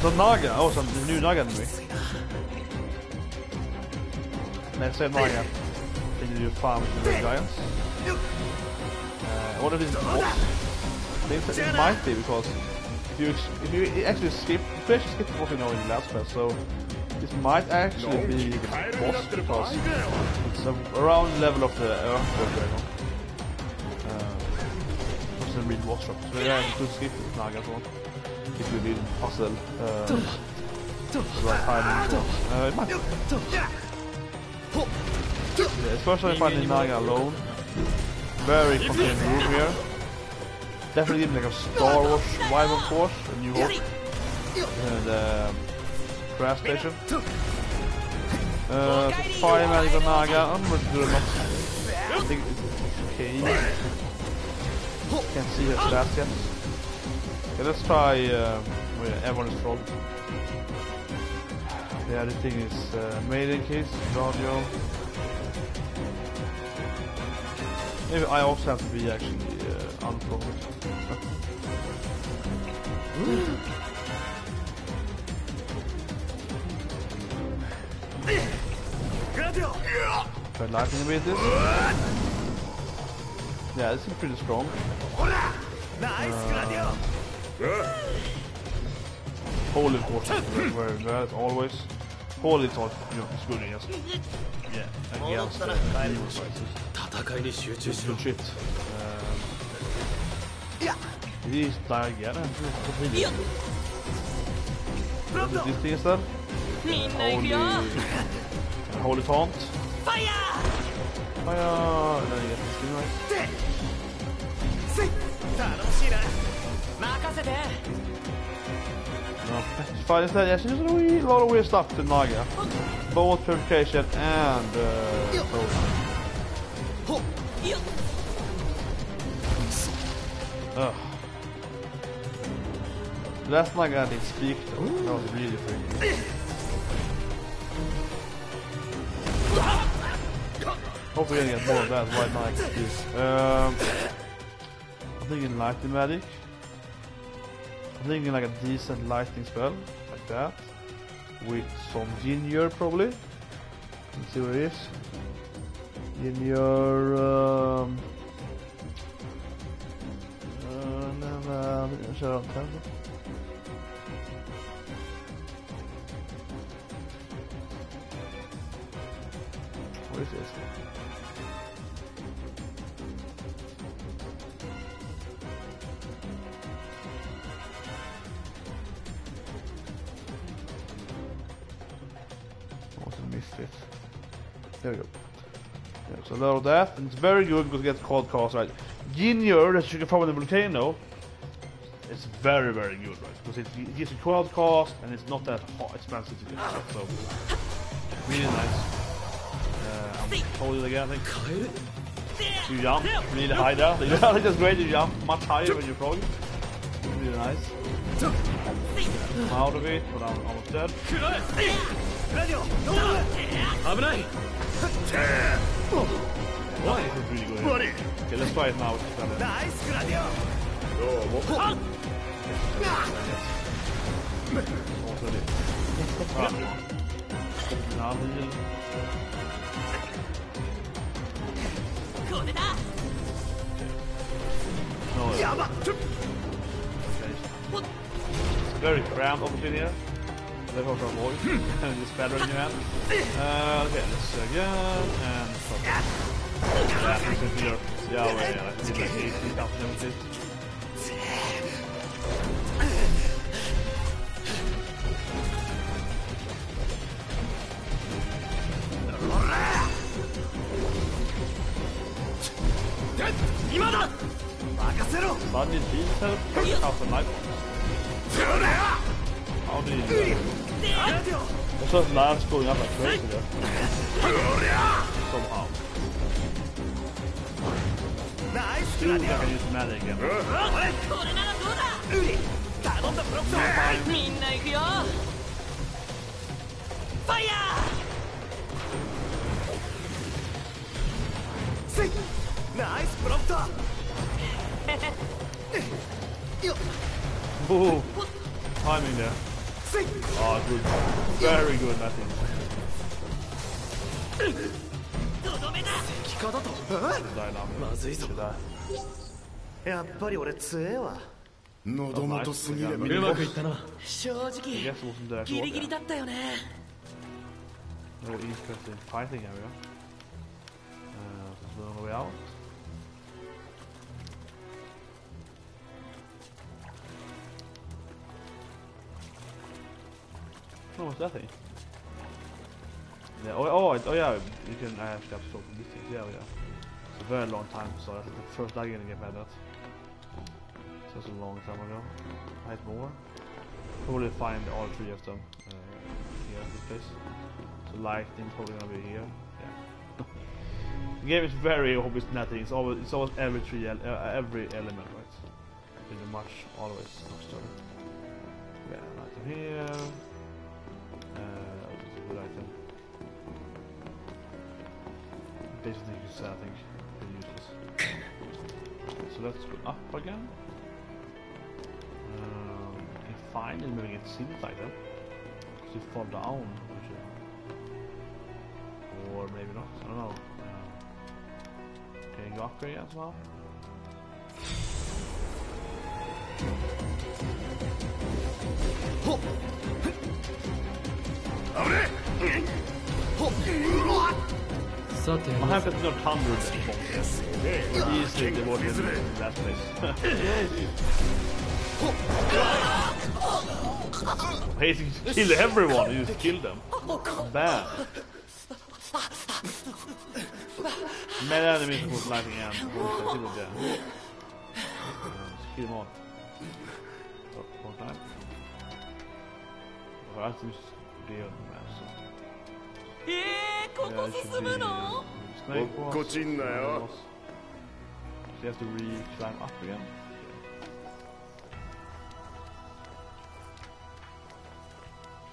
So Naga, oh, some new Naga enemy. Let's say Naga. Can you do farm with the giants? What if it's a boss? I think it might be because if you actually skip the boss, you know, in the last phase, so this might actually be the boss because it's around the level of the Earth Dragon. It's a real boss shop. So yeah, you could skip this Naga as well. If you did puzzle the right timing. It might be. Yeah, especially finding Naga alone. Very contained room here. Definitely like a Star Wars vibe, of course. A New Hope. And crash station. Fire Magic Naga. I'm going to do it. I think it's okay. Can't see her stats yet. Okay, let's try. Everyone is front. The other thing is Maiden Case, radio. Maybe I also have to be actually unfrozen. Try lightning a bit this. Yeah, this is pretty strong. Holy force very good as always. Holy is all, you know, it's good against. Yeah, against the evil prices. It's good shit. These die again. What is this thing instead? Holy taunt. Fire! And then you get this thing right. No, petrified instead. Yeah, she's doing a lot of weird stuff to Naga. Both purification and last Naga didn't speak though. That was really freaky. Hopefully I get more of that white knight. I'm thinking lightning magic. I'm thinking like a decent lightning spell, like that. With some Ginyor probably. Let's see what it is. Ginyor what is this? Misfit. There we go. Yeah, so a lot of that, and it's very good because it gets cold cast, right? Ginyor that you can farm in the volcano, it's very, very good, right? Because it gives you cold cast and it's not that expensive to get, so really nice. I'm holding again, I think. You jump really high there. I think that's great, you jump much higher when you frog. Really nice. I'm out of it, but I'm almost dead. Why? This is really good. Okay, let's try it now. very cramped obviously here. They go for a voice and just better in your hand. Okay, let's again and stop. Yeah, this is here. Yeah, well, yeah, like 80,000 damages. Suddenly beats her, 30,000 life. How do you do that? There's certain lives going up like crazy there. Somehow. Dude, I can use mana again. Nice blocked. Ooh, timing there. Oh, good. Very good, I think. Die now. Should die. やっぱり俺強えわ。喉元すぎればうまくいったな。正直 I guess it wasn't the ギ actual リギリ one. だったよね。 Very interesting fighting area. This is on the way out. Oh, what's that thing? Yeah, oh yeah, you can actually absorb these things. Yeah, yeah. It's a very long time, so I think the first I gonna get mad at. So it's a long time ago. I had more. Probably find all three of them here in this place. So lightning probably gonna be here. Yeah. The game is very obvious nothing. It's always every every element, right? Pretty much always story. Yeah, item here. This is a good item. Basically, you said I think pretty useless. So let's go up again. And finally moving it seems like that. Because you fall down, or maybe not. I don't know. Can you go up here as well?さて、 I have not 100 easily they were in that place. Basically kill everyone, you just kill them. Bad. Many enemies put lighting and kill them there. Just kill them all. One time. I think it'sここ進むの？ こっちんなよ。 So you have to climb up again.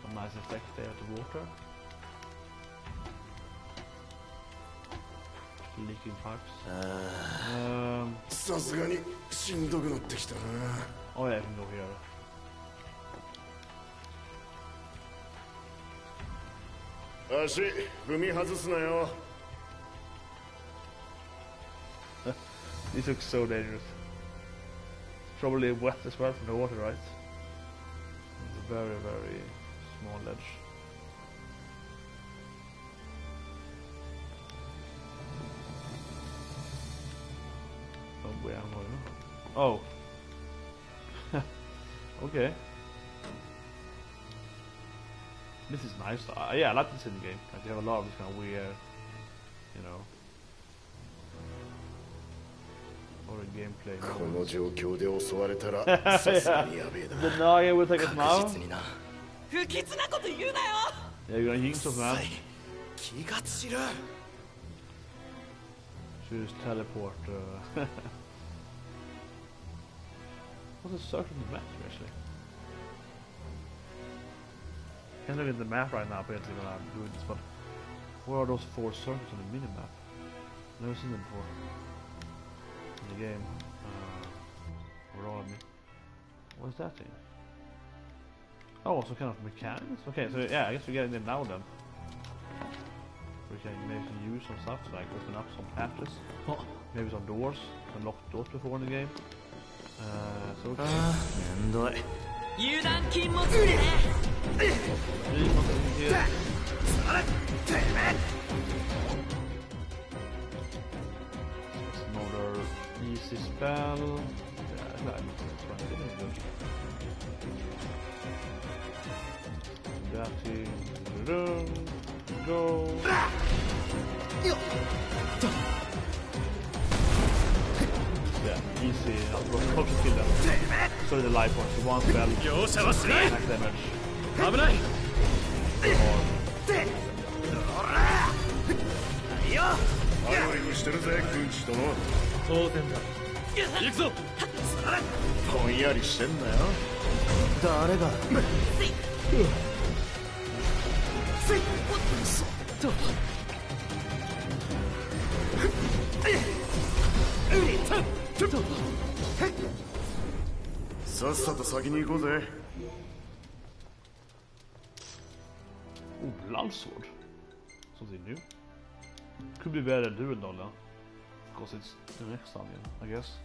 Some nice effect there to water. Leaking pipes. さすがにしんどくなってきたな。 Oh yeah, I can go here.足踏み外すなよ。 These look so dangerous. Probably wet as well from the water, right? It's a very, very small ledge. Oh, where am I? Oh. Okay. This is nice. Yeah, I like this in the game. Like, you have a lot of this kind of weird, you know, or gameplay. この状況で襲われたらさすがにやべえな。 The Naga will take us now. 確実にな。不吉なこと言うなよ。 Yeah, you're gonna jinx us, man. 気が散る。 Should just teleport. What's the circle in the map, actually? Can't look at the map right now, apparently, when I'm doing this, but what are those 4 circles on the mini-map? Never seen them before. In the game. Where are they? What is that thing? Oh, some kind of mechanics? Okay, so yeah, I guess we're getting them now then. We can maybe use some stuff to like open up some patches. Maybe some doors, some locked doors before in the game. So okay. めんどい。油断禁物でね。 Another easy spell. Yeah, that is good. That is go. Yeah, easy. I'll to kill them. So the life points. One spell. Max damage. 危ない 頼りにしてるぜ軍師殿。当然だ行くぞぼんやりしてんだよ。誰がさっさと先に行こうぜ。 Oh, Blood-sword. Something new. Could be better than Dual Dollar. Because it's the next dungeon, I guess.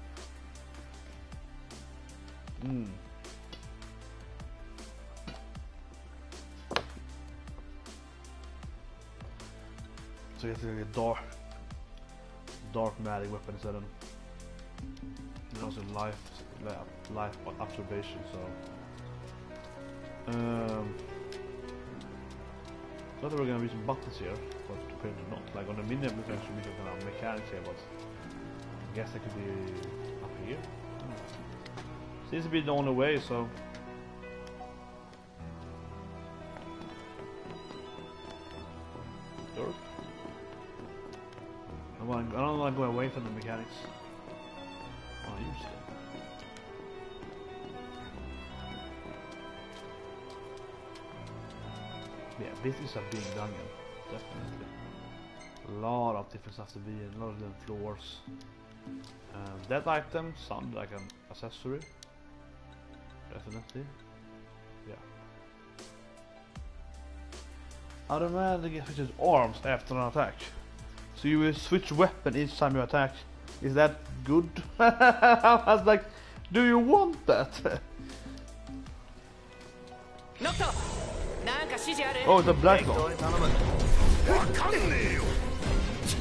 So I guess it's like a dark magic weapon instead of. And also life observation, so. I thought we were gonna be some buttons here, but apparently not. Like on the mini we can actually be some kind of mechanics here, but I guess that could be up here. Seems to be the only way, so. Dirt. I don't want to go away from the mechanics. I want to use them. Yeah, this is a big dungeon, definitely. A lot of different stuff to be in, a lot of different floors. That item sounded like an accessory. Definitely. Yeah. Automatically switches arms after an attack. So you will switch weapon each time you attack. Is that good? I was like, do you want that? Oh, it's a black one.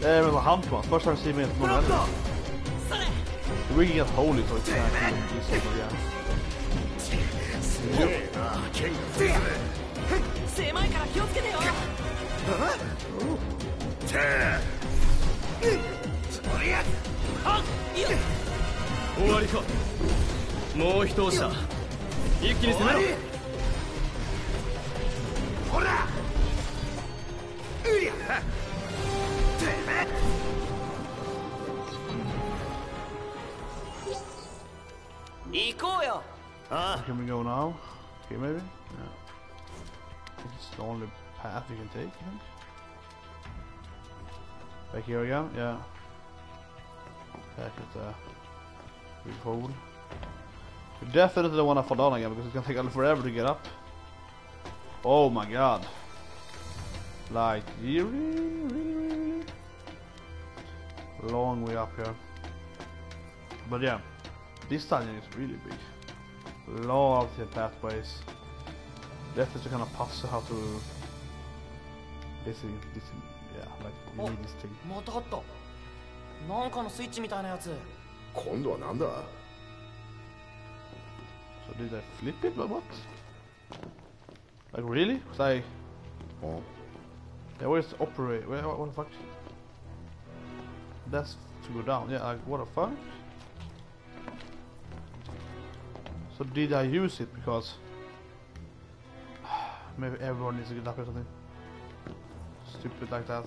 Yeah, it was a hunt one. First time I see me at Myrmonden. We can get holy so it's kind of easy again. Can we go now? Okay, maybe? Yeah. I think it's the only path you can take, I think. Back here again? Yeah. Back at the big hole. We definitely don't want to fall down again because it's gonna take forever to get up. Oh my god. Like, really long way up here. But yeah, this dungeon is really big. A lot of different pathways. Definitely kind of puzzle how to basically yeah, like you need this thing. またあった。なんかのスイッチみたいなやつ。今度はなんだ So did I flip it or what? Like really? Cause I yeah, where's the operate? Where, what the fuck? That's to go down. Yeah, like what the fuck? So did I use it because maybe everyone needs to get up or something stupid like that?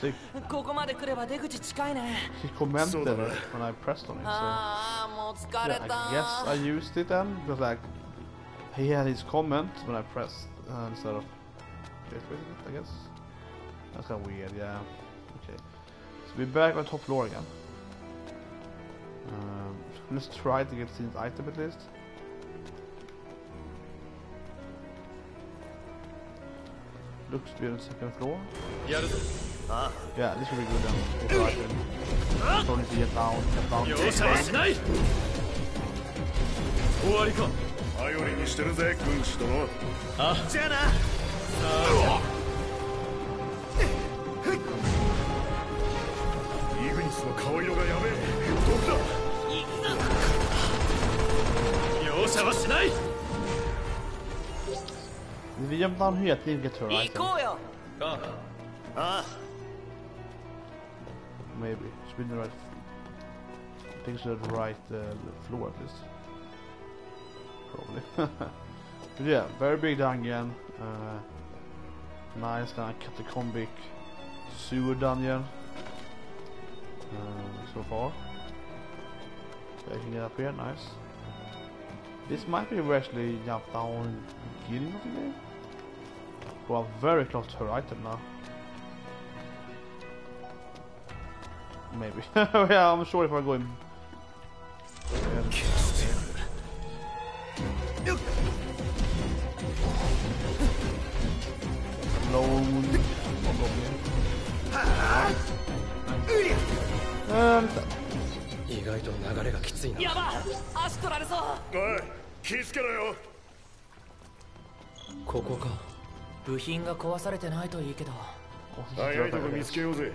See, ここまで来れば出口近いね。 he commented it when I pressed on it, so ああ、もう疲れ yeah, た。 I guess I used it then because like he had his comment when I pressed instead of I guess. That's kind of weird, yeah. Okay, so we're back on top floor again. Let's try to get Sin's item at least. Looks to be on the second floor. Yeah, this will be good then. It's right then. Don't need to get down. 容赦はしない。終わりか。頼りにしてるぜ軍師殿。あ、じゃあな。イグニスの顔色がやべえ。どこだ。容赦はしない。 If we jump down here, I think we get her right. 行こうよ。Maybe. It's been the right. I think it's the right floor at least. Probably. But yeah, very big dungeon. Nice kind of catacombic sewer dungeon. So far. So I can get up here, nice. This might be where I actually jump down in the beginning of the game. Well, I'm very close to her item now. Maybe. Yeah, I'm sure if I go in. Alone.意外と流れがきついな。やば、足取られそう。おい、気ぃつけろよ。ここか。部品が壊されてないといいけど。早いとこ見つけようぜ。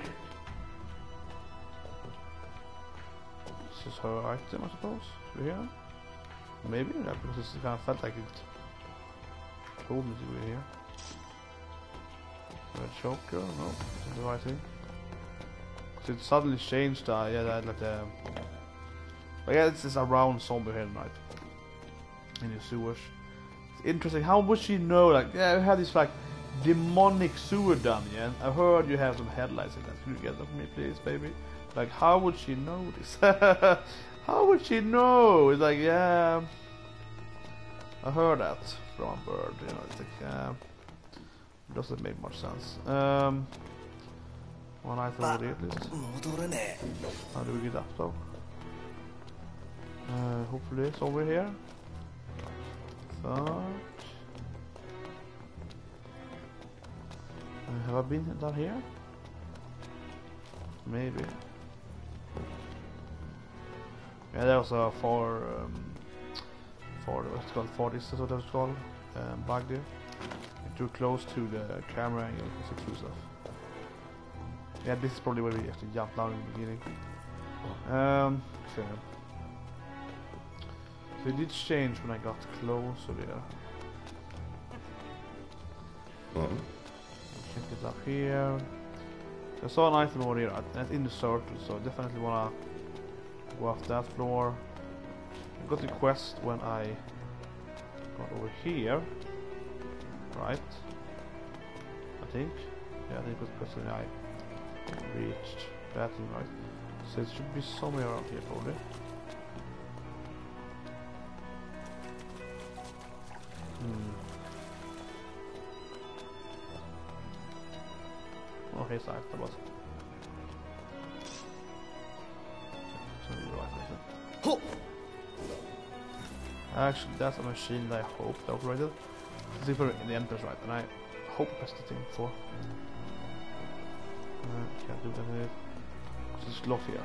This is her item, I suppose. We're here. Maybe, yeah, because it kind of felt like it told me to be here. Red choker, no, that's the right thing. So it suddenly changed, yeah, that like the. But yeah, it's a round zombie here, right? In the sewers. It's interesting. How would she know? Like, yeah, we have this like demonic sewer dungeon. I heard you have some headlights in that. Can you get them for me, please, baby? Like, how would she know this? How would she know? It's like, yeah, I heard that from a bird. You know, it's like, doesn't make much sense. One item over here, at least. How do we get up though? Hopefully it's over here. Search. Have I been down here? Maybe. Yeah, there was a what's it called? 40 is what it was called. Bug there. Too close to the camera angle, so true stuff. Yeah, this is probably where we have to jump down in the beginning. Okay. So it did change when I got closer there. Check it up here. I saw an item over here, that's in the circle, so I definitely wanna go off that floor. I got the quest when I got over here. Right, I think. Yeah, I think it was the question I reached that thing, right? So it should be somewhere around here, probably. Oh, here's that was. Actually, that's a machine that I hope that operated. Zipper in the entrance, right? And I hope that's the thing for. Can't do that here. It's locked here.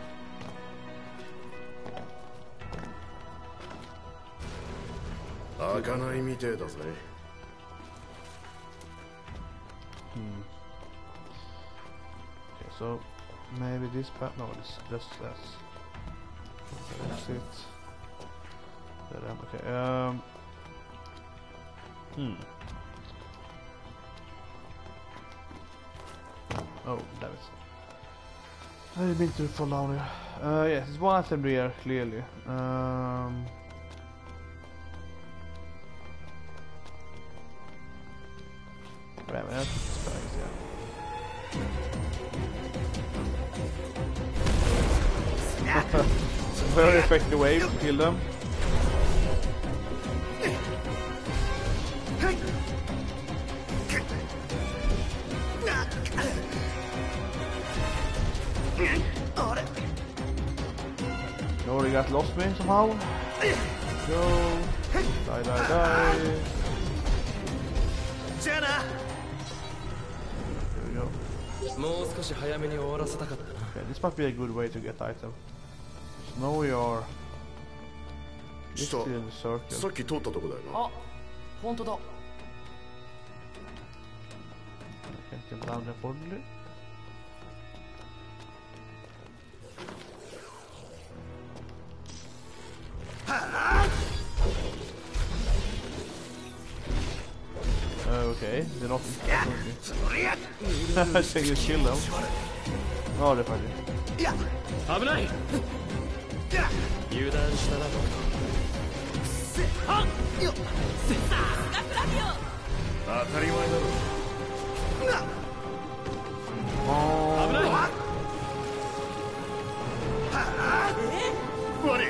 Okay, so maybe this path. No, that's it. Okay. Oh, damn it. I didn't mean to fall down here. Yes, it's one item here, clearly. Wait a minute. It's a very effective way to kill them. You already got lost me somehow. Go. Die, die, die. There we go. もう少し早めに終わらせたかったな。 Okay, this might be a good way to get item. So now we are 下 still in the circle. さっき通ったとこだよな。あ、本当だ。 I can't get down there accordingly. Okay, they're not. I think you kill them. Oh, they're fighting. 危ない。油断したな。当たり前だろ。危ない。悪い。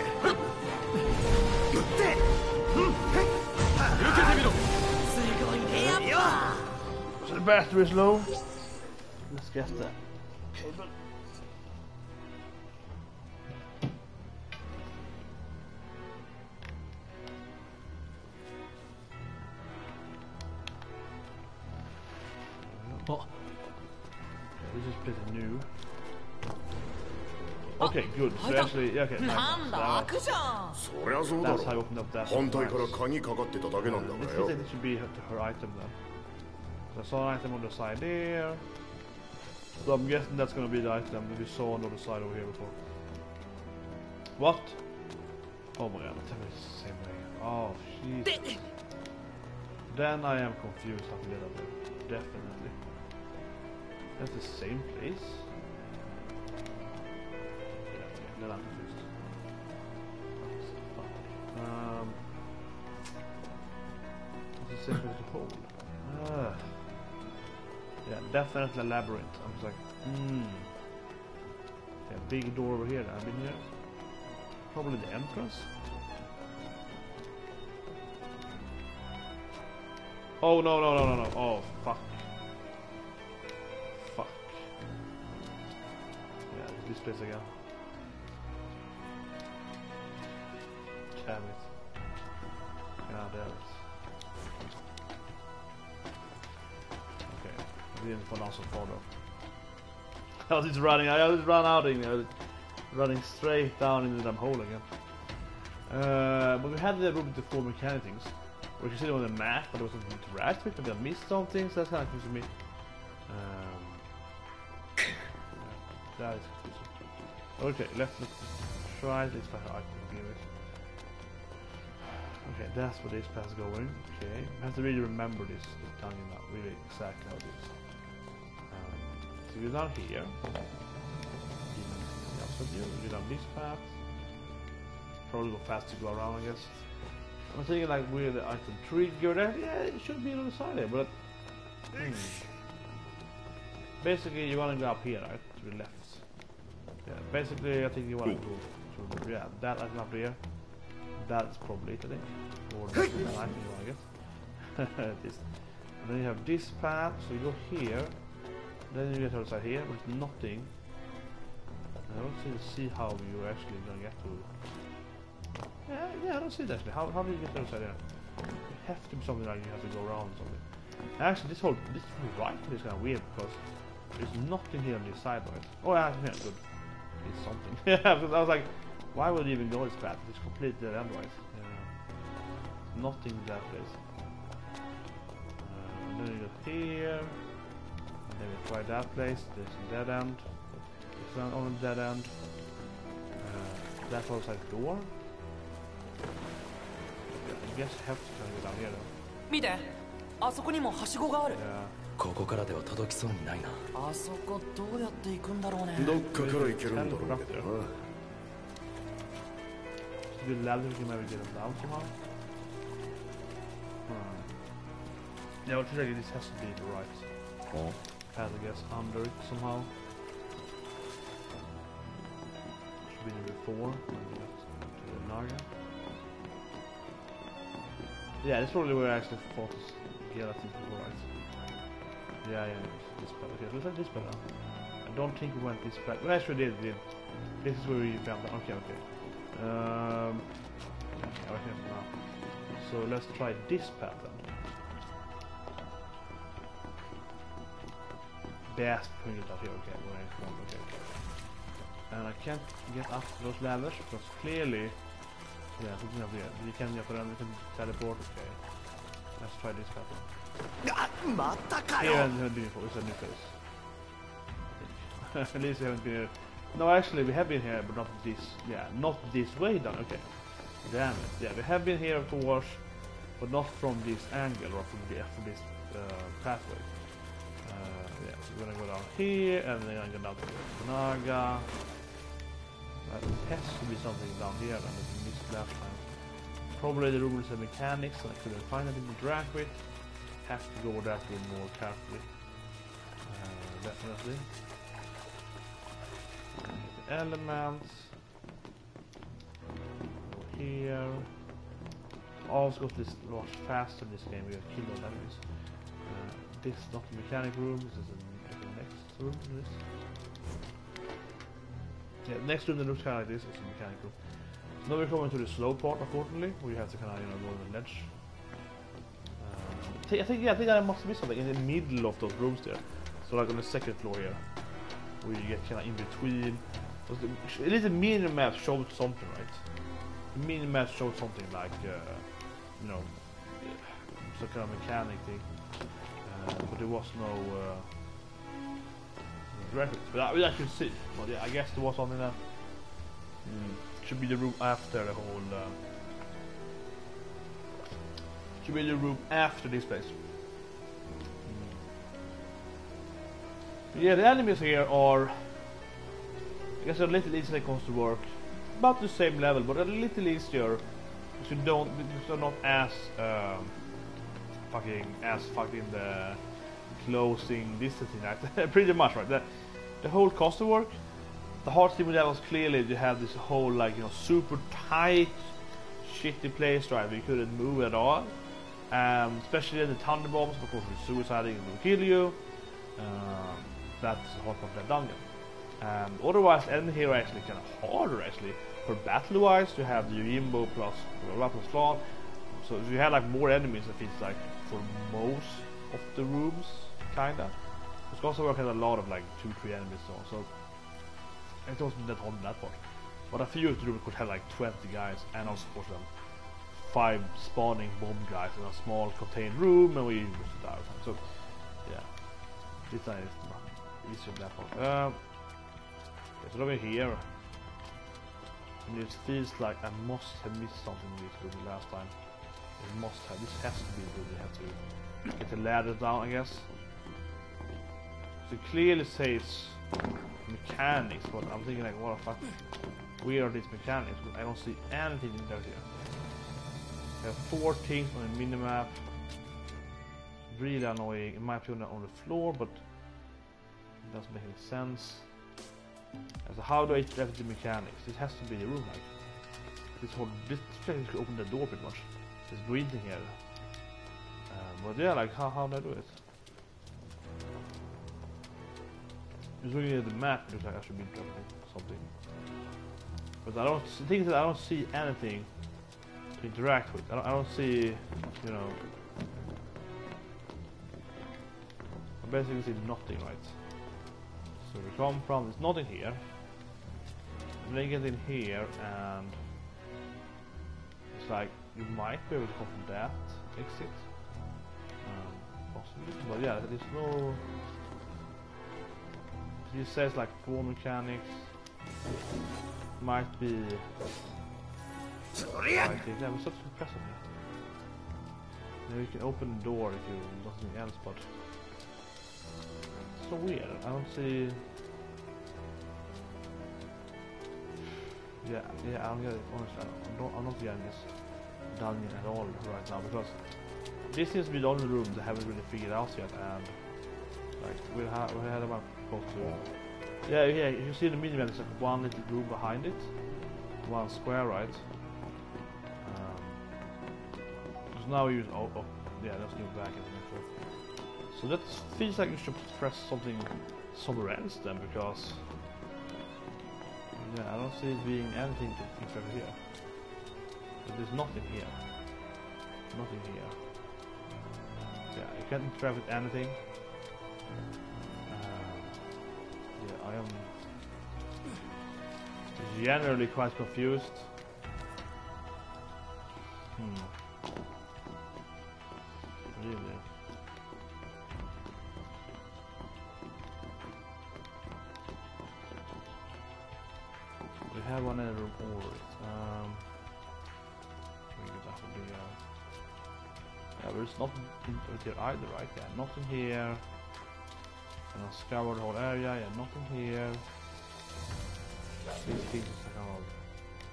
受けてみろ。 So the battery is low. Let's get that cable. Oh. This is pretty new. Okay, good. So actually, yeah, okay. なんだ、開くじゃん。そりゃそうだ That's how I ろ。 opened up that. 反対から鍵かかってただけなんだ This からよ looks like。it should be her item then. So I saw an item on the side there. So I'm guessing that's gonna be the item that we saw on the other side over here before. What? Oh my god, tell me it's the same way. Oh, jeez. Then I am confused how to get up there. Definitely. That's the same place? Yeah, okay, then I'm confused. It's the same place to hold. Yeah, definitely a labyrinth. I'm just like, Okay, big door over here. I've been here. Probably the entrance. Oh no. Oh fuck. Fuck. Yeah, this place again. Damn it. Yeah, there it is. Okay, I didn't fall down so far though. I was just running, I was run out in there, running straight down into that hole again. But we had the room with the four mechanic things. We could see them on the map, but there was something to interact with, maybe I missed something, so that's kind of confusing me. That is confusing. Okay, let's try this path I can begin with. Okay, that's where this path is going. Okay, I have to really remember this dungeon now, really exactly how it is. So you're down here. You're down this path. Probably go fast to go around, I guess. I'm thinking like where the item trigger there. Yeah, it should be on the side there, but basically you want to go up here, right, to the left. Yeah, basically I think you want to go to that item up there. That's probably it, I think. Or that's the item you want to get. This. And then you have this path, so you go here. Then you get outside here, but it's nothing. I don't see how you're actually gonna get to. Yeah, I don't see it actually. How do you get outside there? It have to be something like you have to go around something. Actually, this whole right is kind of weird because there's nothing here on this side, right? Oh yeah, good. It's something. Yeah, because I was like, why would you even go this path? It's completely dead end, right? Nothing in that place. Then you go here. Then we try that place. There's a dead end. It's not on a dead end. That's outside the door. I guess I have to turn it down here though. 見て、あそこにもはしごがある。 ここからでは届きそうにないな。あそこどうやって行くんだろうね。どっかから行けるんだろうけどな。 The ladder can maybe get them down somehow. Yeah, I think this has to be the right path, I guess, under it somehow. Should be the before. To the Naga. Yeah, that's probably where I actually fought this skeleton before, right? Yeah, this path. Okay, looks like this path. I don't think we went this path. Well, actually, we did. This is where we found that. Okay. Okay, now. So let's try this path then. best point out here. Okay, where is one? Okay. And I can't get up those ladders because clearly, yeah, something up here. You can get around, you can teleport. Okay, let's try this pattern. Here and before it's a new place. I think. At least we haven't been here. No, actually, we have been here, but not this. Yeah, not this way down. Okay, damn it. Yeah, we have been here of course, but not from this angle or from this pathway. Yeah, so we're gonna go down here and then I'm gonna go down to Naga. There has to be something down here that we missed last time. Probably the rules and mechanics and I couldn't find anything to interact with. Have to go over that with more carefully. Definitely. The elements. Over here. Also got this much faster in this game. We have killed all enemies. This is not the mechanic room. This is the next room. This. Yeah, the next room that looks kind of like this is the mechanic room. So now we're coming to the slow part, unfortunately, where you have to kind of go on the ledge. I think I must miss something in the middle of those rooms there. So like on the second floor here, where you get kind of in between. At least the mini-map showed something, right? The mini-map showed something like, you know, some kind of mechanic thing. But there was no graphics. But I could see. But yeah, I guess there was something that should be the room after the whole. Should be the room after this place. Yeah, the enemies here are, I guess, a little easier when it comes to work. About the same level, but a little easier because they're not as fucking the closing distancing, right? Pretty much, right? The whole cost of work. The hard thing with that was clearly you have this whole like super tight, shitty place, right? Where you couldn't move at all. Especially in the thunder bombs, of course, with suiciding it will kill you. That's the hard part of that dungeon. Otherwise, enemy here are actually kind of harder, actually. For battle-wise, you have the Yimbo plus Flan. So you have like more enemies, it feels like, for most of the rooms, kinda. It's also working a lot of like 2-3 enemies, so it wasn't that hard in that part. But a few of the rooms could have like 20 guys, and also of course 5 spawning bomb guys in a small contained room, and we used to die. So yeah, this time is not easier than that part. So over here, and it feels like I must have missed something in this room last time. It must have. This has to be good. We have to get the ladder down, I guess. So it clearly says mechanics, but I'm thinking like, what the fuck? Where are these mechanics? But I don't see anything in there here. We have 4 things on the minimap. Really annoying. It might be on the floor, but it doesn't make any sense. So how do I interact with the mechanics? This has to be a room, like this place could open the door pretty much. This green thing here. But yeah, like how do I do it? Just looking at the map, it looks like I should be interacting with something. But I don't see anything to interact with. I don't see, you know. I basically see nothing, right? So we come from, there's nothing here. And then you get in here and it's like you might be able to come from that exit. Possibly. But yeah, there's no. It says like 4 mechanics. Might be like it. Yeah, but such impressive. Maybe you can open the door if you nothing else, but it's so weird. I don't see. Yeah, I don't get it. Honestly, I'm not getting this dungeon at all right now because this seems to be the only room they haven't really figured out yet, and like we had about supposed to. Yeah, you can see the minimap. There's like one little room behind it, one square, right? Because now we use yeah, let's go back in the next room. So that feels like you should press something somewhere else then, because yeah, I don't see it being anything to fix over here. But there's nothing here. Nothing here. Yeah, you can't interact with anything. I am generally quite confused. Really? We have one in the room always. Maybe that would be yeah, there's nothing here either, right? Yeah, nothing here. And I'll scour the whole area, yeah, nothing here. These things are kind of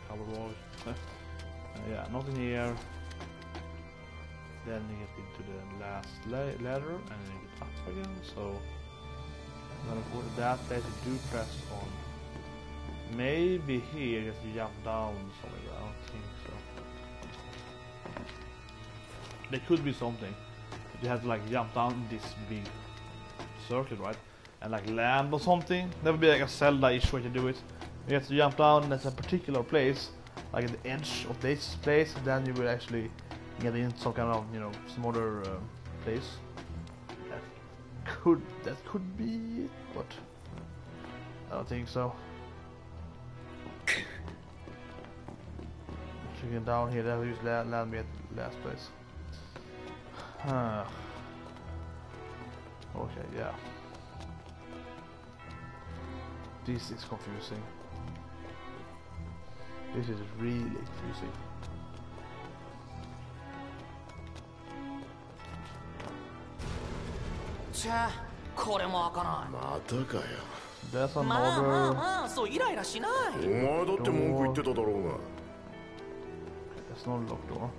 cover walls. Yeah, nothing here. Then you get into the last ladder and then you get up again. So I'm gonna go to that place and do press on. Maybe here you have to jump down somewhere, but I don't think so. There could be something. You have to like jump down this big circle, right? And like land or something. That would be like a Zelda-ish way to do it. You have to jump down at a particular place, like at the edge of this place, and then you will actually get in some kind of, you know, some other place. That could be it, but I don't think so. Chicken down here, that will just land me at the last place. Okay, yeah. This is confusing. This is really confusing. ちゃこれも開かない。またかよ。 There's まあまあ another. まあそうイライラしない。お前だって文句言ってただろうが。 There's no locked door.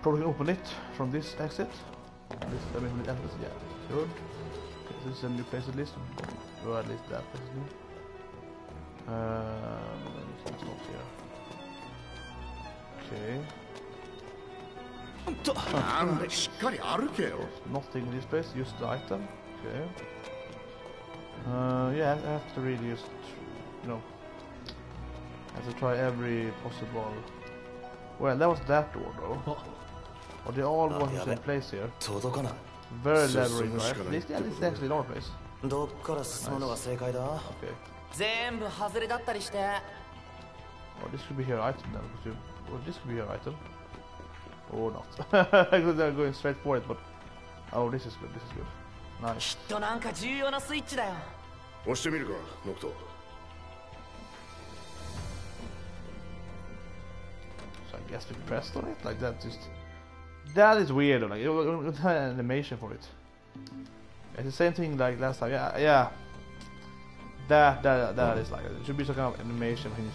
Probably open it from this exit. This, I mean, the entrance, yeah, good. Okay, this is a new place at least, or at least that place is new. It's not here. Okay. なんでしっかり歩けよ。 Nothing in this place, just the item. Okay. Yeah, I have to really just, you know, I have to try every possible. Well, that was that door though. Oh, they all want the same place here. 届かない。 Very elaborate, right? This is actually another place. どっから進むのが正解だ。 Okay. 全部外れだったりして。 Oh, this could be her item then. Well, this could be her item. Or not. Because they're going straight for it, but... Oh, this is good, this is good. き Nice. っとなんか重要なスイッチだよ。押してみるか、ノクト。 So I guess we pressed on it like that. Just that is weird. Like you don't have an animation for it. It's the same thing like last time. Yeah, yeah. That is like it. It should be some kind of animation when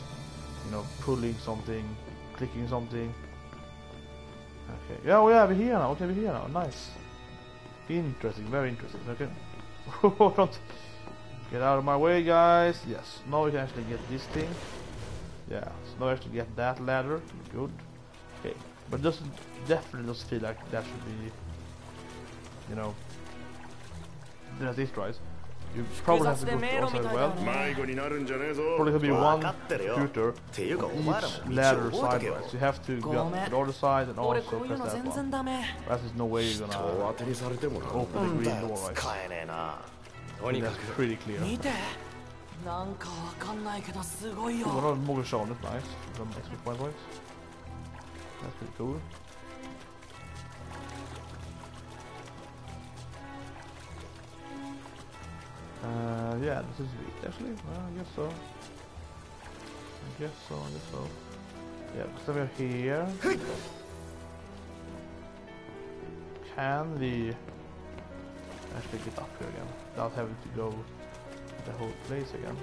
you know, pulling something, clicking something. Okay. Yeah, we are here now. Okay, we're here now. Nice. Interesting. Very interesting. Okay. Don't get out of my way, guys. Yes. Now we can actually get this thing. Yeah, so now I have to get that ladder. Good. Okay, but definitely doesn't feel like that should be, you know, that's it, right? You probably have to go to also as well. 迷子になるんじゃねえぞ。 Probably could be one 分かってるよ。 computer っていうか on お前らも each 道 ladder を覚えとけよ。 sideways. You have to ご go めん。 to the other side and 俺 also こういう press の that 全 one. 然ダメ。 Or else there's no way you're 人 gonna を当てにされてもな。 open な the んだ green よ door, right? 使えねえな。とにか That's く pretty clear. 見て。なんかわかんないけどすごいよ。 Well, not more shown, that's nice. Some extra point points. That's pretty cool. Yeah, this is it actually. I guess so. I guess so. Yeah, because we're here. Can we actually get up here again without having to go the whole place again?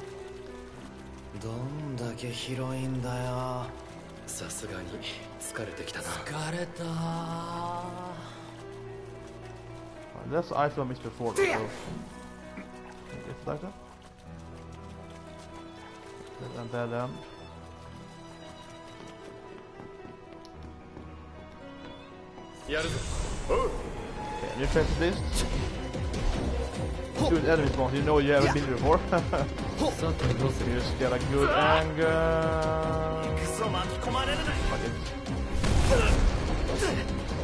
どんだけ広いんだよ。さすがに疲れてきたな。疲れた。 That's the item I missed before. So. It's like that. And then. Okay, new trace this. good enemy spawns. You know you haven't been here before. さてどうする You just get a good angle. クソ巻き込まれるな Fuck it.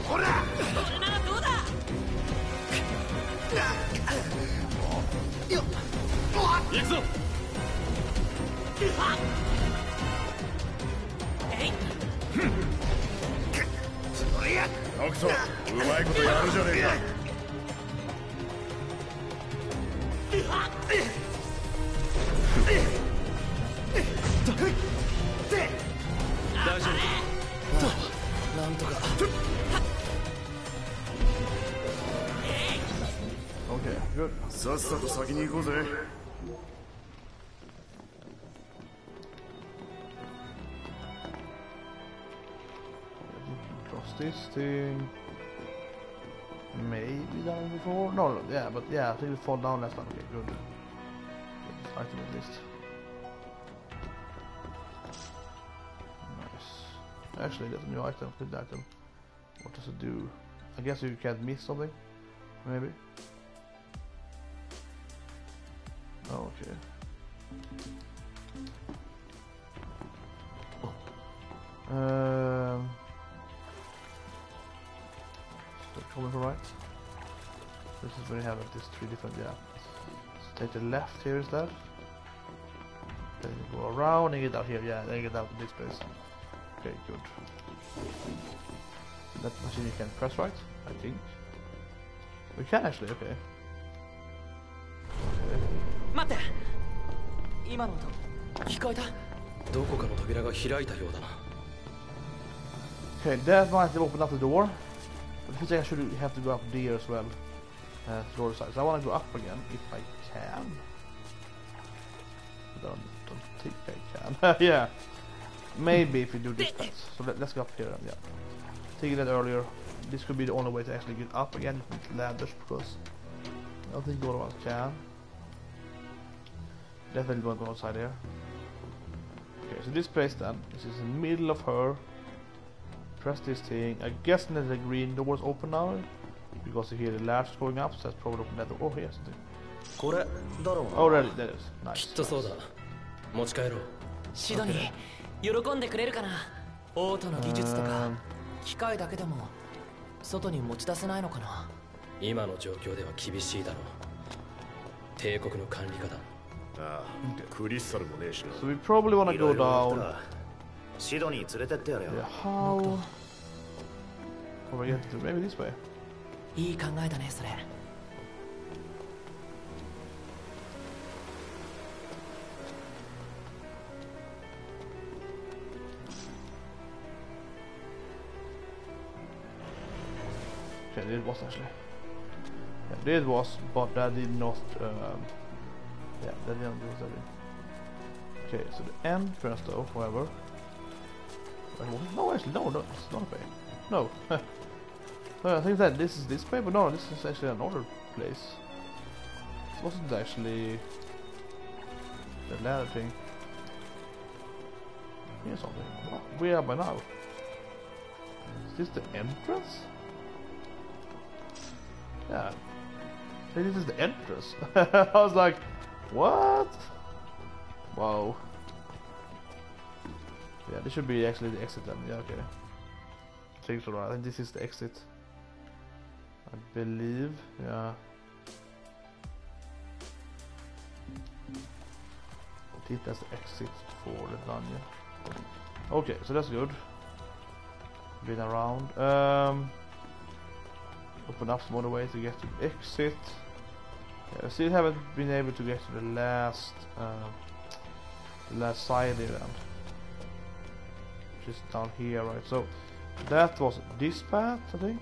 ほらそれならどうだ行くぞえいそりゃノクソ、うまいことやるじゃねえか。大丈なんとか Okay, good. さっさと先に行こうぜ。Cross this thing. Maybe down before? No, yeah, but yeah, I think it fall down last time. Okay, good. This item at least. Nice. Actually, there's a new item. Good item. What does it do? I guess you can't miss something. Maybe. Oh, okay. So coming from right. This is when you have like these three different, yeah. So take the left here instead. Then you go around and get out here, yeah, then you get out to this place. Okay, good. That machine you can press right, I think. We can actually, okay. 待って今の音聞こえたどこかの扉が開いたようだな Okay, that might open up the door. But I think I should have to go up there as well. To the other side. So I want to go up again if I can. But I don't think I can. Yeah. Maybe if you do this path. So let's go up here then, yeah. Taking that earlier. This could be the only way to actually get up again with ladders because I don't think the other ones can. Definitely don't go outside here. Okay, so this place then. This is in the middle of her. Press this thing. I guess that the green door is open now because you hear the latch going up, so that's probably open that door. Oh, here's the thing. これだろうな Oh, that is. Nice. きっとそうだ持ち帰ろうシドニー喜んでくれるかなオートの技術とか機械だけでも外に持ち出せないのかな今の状況では厳しいだろう帝国の管理下だああ、クリスタルもねえしな。 So we probably want to go down. シドニー連れてってやるよ Yeah, how? How do I get to? Maybe this way. いい考えだねそれ Okay, it was actually. Yeah, it was, but that did not. Yeah, that didn't do that. Okay, so the entrance though, however. No, actually, no, it's not a way. No. I think that this is this way, but no, this is actually another place. It wasn't actually the ladder thing. Here's something. What? Where am I now? Is this the entrance? Yeah. Hey, this is the entrance. I was like, what? Wow. Yeah, this should be actually the exit then. Yeah, okay. I think so, right. I think this is the exit. I believe. Yeah. I think that's the exit for the dungeon. Okay, so that's good. Been around. Open up some other ways to get to the exit. Yeah, I still haven't been able to get to the last side event, which is down here, right? So that was this path, I think.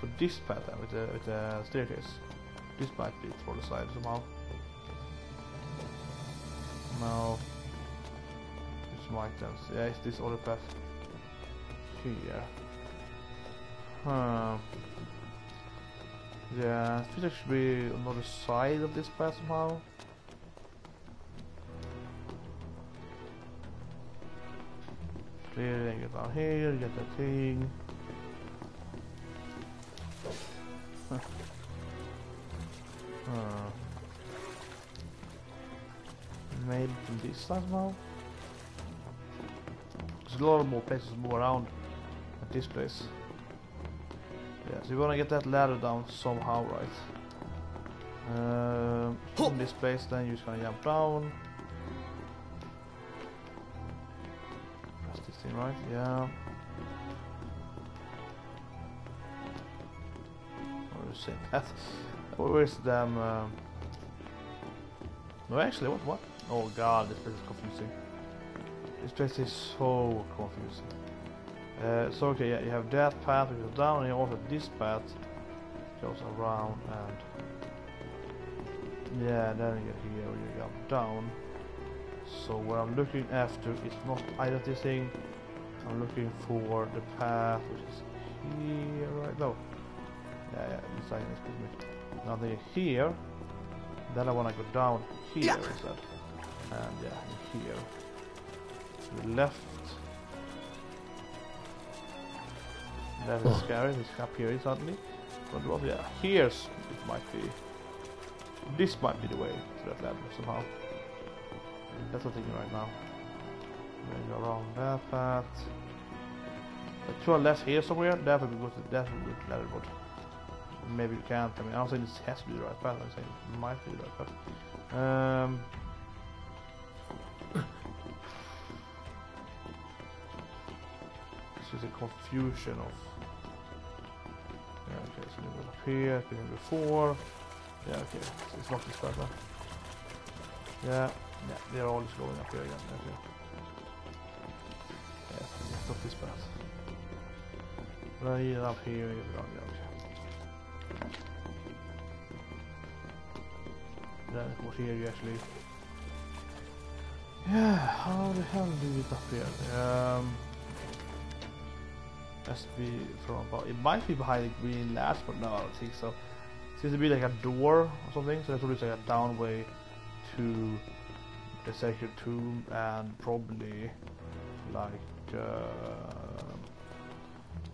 So this path then, with the staircase. This might be for the side somehow. No. Some items. Yeah, it's this other path here. Huh. Yeah, it should actually be another side of this path somehow. Clear, then get down here, get that thing. Huh. maybe from this side somehow. There's a lot more places to move around at this place. Yeah, so you wanna get that ladder down somehow, right? From this place, then you're just gonna jump down. That's this thing, right? Yeah. Or the same path. Where's them? No, actually, what? Oh god, this place is confusing. This place is so confusing. So okay, yeah, you have that path which goes down, and you also have this path goes around, and yeah, then you get here where you jump down. So what I'm looking after is not either this thing. I'm looking for the path which is here, right? No. Yeah, this side is good. Now they're here. Then I want to go down here instead. And yeah, here. To the left. That is scary. It's up here suddenly. But well, yeah, here's it might be. This might be the way to that level somehow. That's what I'm thinking right now. Then go around that path. To our left here somewhere. That would be good. That would be good level, but maybe you can't. I mean, I don't think this has to be the right path. I'm saying it might be the right path. It's just a confusion of. Yeah, okay, so we go up here, it's been before. Yeah, okay, so it's not this path. Yeah, they're all just going up here again. Okay. Yeah, it's not this path. Right up here, yeah, okay. Then of course here you actually. Yeah, how the hell do we get up here? Has to be from above. It might be behind the green latch, but no, I don't think so. It seems to be like a door or something, so that's probably like a downway to the sacred tomb, and probably like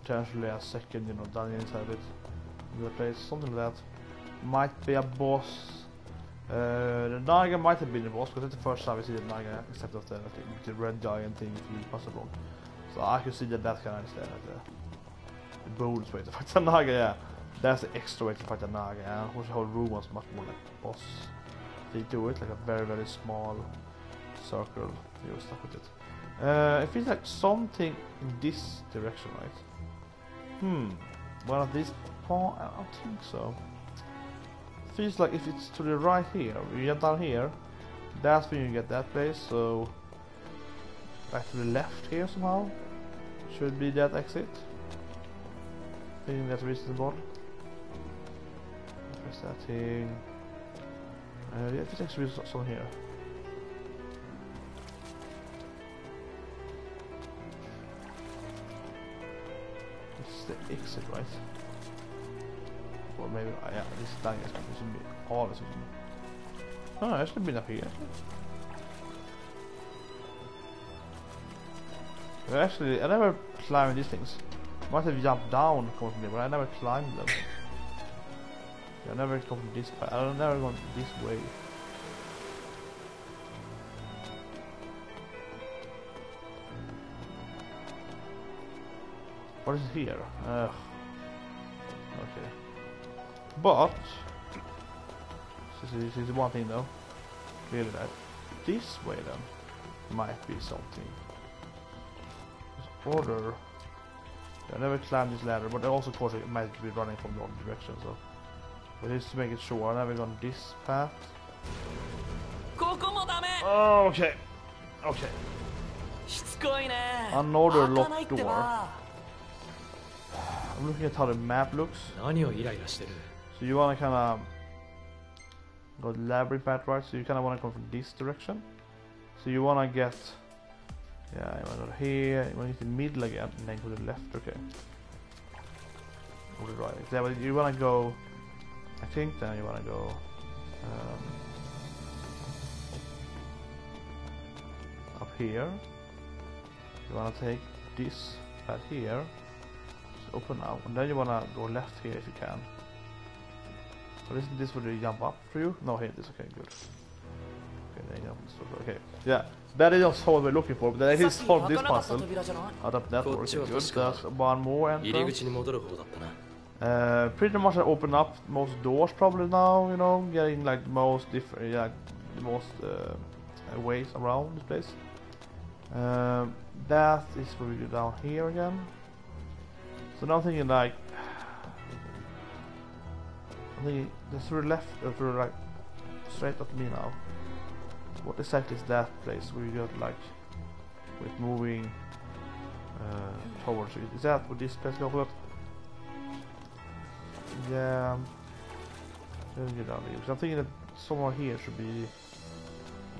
potentially a second, dungeon inside it. In the place, something like that. Might be a boss. The Naga might have been the boss, because that's the first time we see the Naga, except of the red giant thing if you pass it wrong. So I can see that kind of instead of the bonus way to fight the Naga, yeah. That's the extra way to fight the Naga, and of course the whole room was much more like boss. They do it like a very, very small circle. You're stuck with it. It feels like something in this direction, right? One of these I don't think so. Feels like if it's to the right here, you get down here, that's when you get that place, so back to the left here somehow should be that exit. I think that's reasonable. Press that thing. Yeah, it's actually something here. This is the exit, right? Or maybe, yeah, this is down here, so this should be all this. Oh, I should have been up here. Actually, I never climbed these things. Might have jumped down coming from here, but I never climbed them. I never come from this path. I've never gone this way. What is here? Okay. But this is one thing though. Clearly that this way then might be something. Order. I never climbed this ladder, but also of course it might be running from the wrong direction, so but just to make it sure, I've never gone this path. Oh, okay. Okay. Another locked door. I'm looking at how the map looks. So you wanna kinda go labyrinth path, right? So you kinda wanna come from this direction. So you wanna get, yeah, you wanna go here, you wanna get the middle again, and then go to the left, okay. Or the right. Yeah, but you wanna go, I think then you wanna go up here. You wanna take this path here. Just open now, and then you wanna go left here if you can. So isn't this where they jump up for you? No, here it is. Okay, good. Okay, yeah, that is also what we're looking for, but that is さっき solve 開 this かなかった puzzle. 扉じゃない Out of that こっ working ちは good. 確か There's one more 入り entrance. 口に戻る方だったな。Pretty much I open up most doors probably now, you know, getting like most different, yeah, the most ways around this place. That is where we go down here again. So now I'm thinking like, I think this to the left or to the right, straight at me now. What exactly is that place where you got like, with moving towards it? Is that what this place goes with? Yeah, let's get down here. Because I'm thinking that somewhere here should be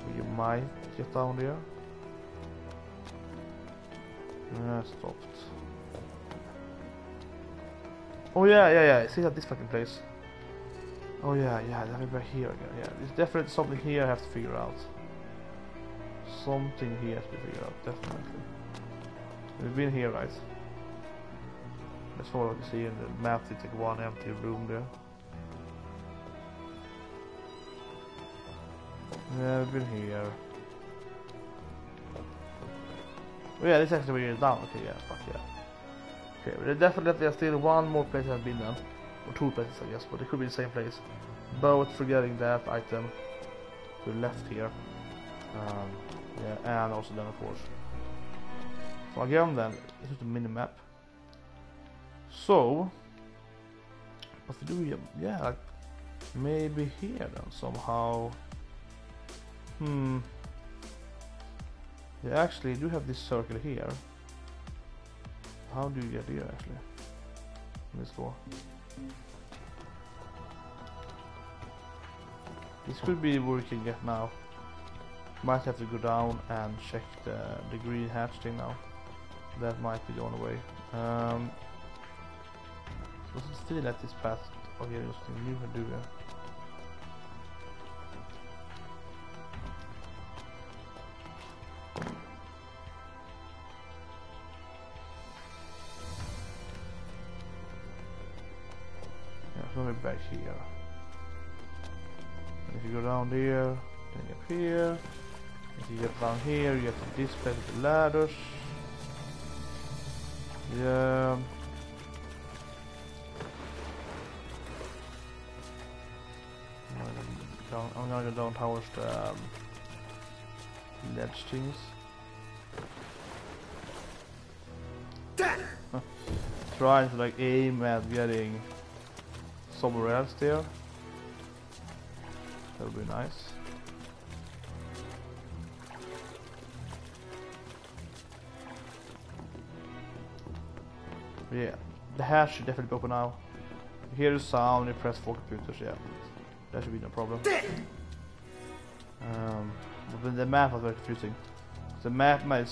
where you might get down there. Stopped. Oh yeah. See that this fucking place. Oh yeah, that is right here again. Yeah, there's definitely something here I have to figure out. Something here has to be figured out, definitely. We've been here, right? That's what you see in the map. It's like one empty room there. Yeah, we've been here. Oh yeah, this is actually where you're down. Okay, yeah, fuck yeah. Okay, but there's definitely still one more place I've been in. Or two places I guess, but it could be the same place. Both forgetting that item to the left here. Yeah, and also then of course. So again then, this is the mini-map. So, what we do here, yeah, like, maybe here then somehow. Yeah, actually, you do have this circle here. How do you get here actually? In this door. This could be where we can get now. Might have to go down and check the green hatch thing now. That might be the only way. So still at this path. Oh yeah, there's something new to do here. Yeah, so we're back here. And if you go down there, then up here. If you get down here, you get to this place with the ladders. Yeah. I'm gonna go down towards the ledge things. Trying to like aim at getting somewhere else there. That would be nice. Yeah, the hatch should definitely be open now. You hear the sound, you press 4 computers, yeah. That should be no problem. But the map was very confusing. The map made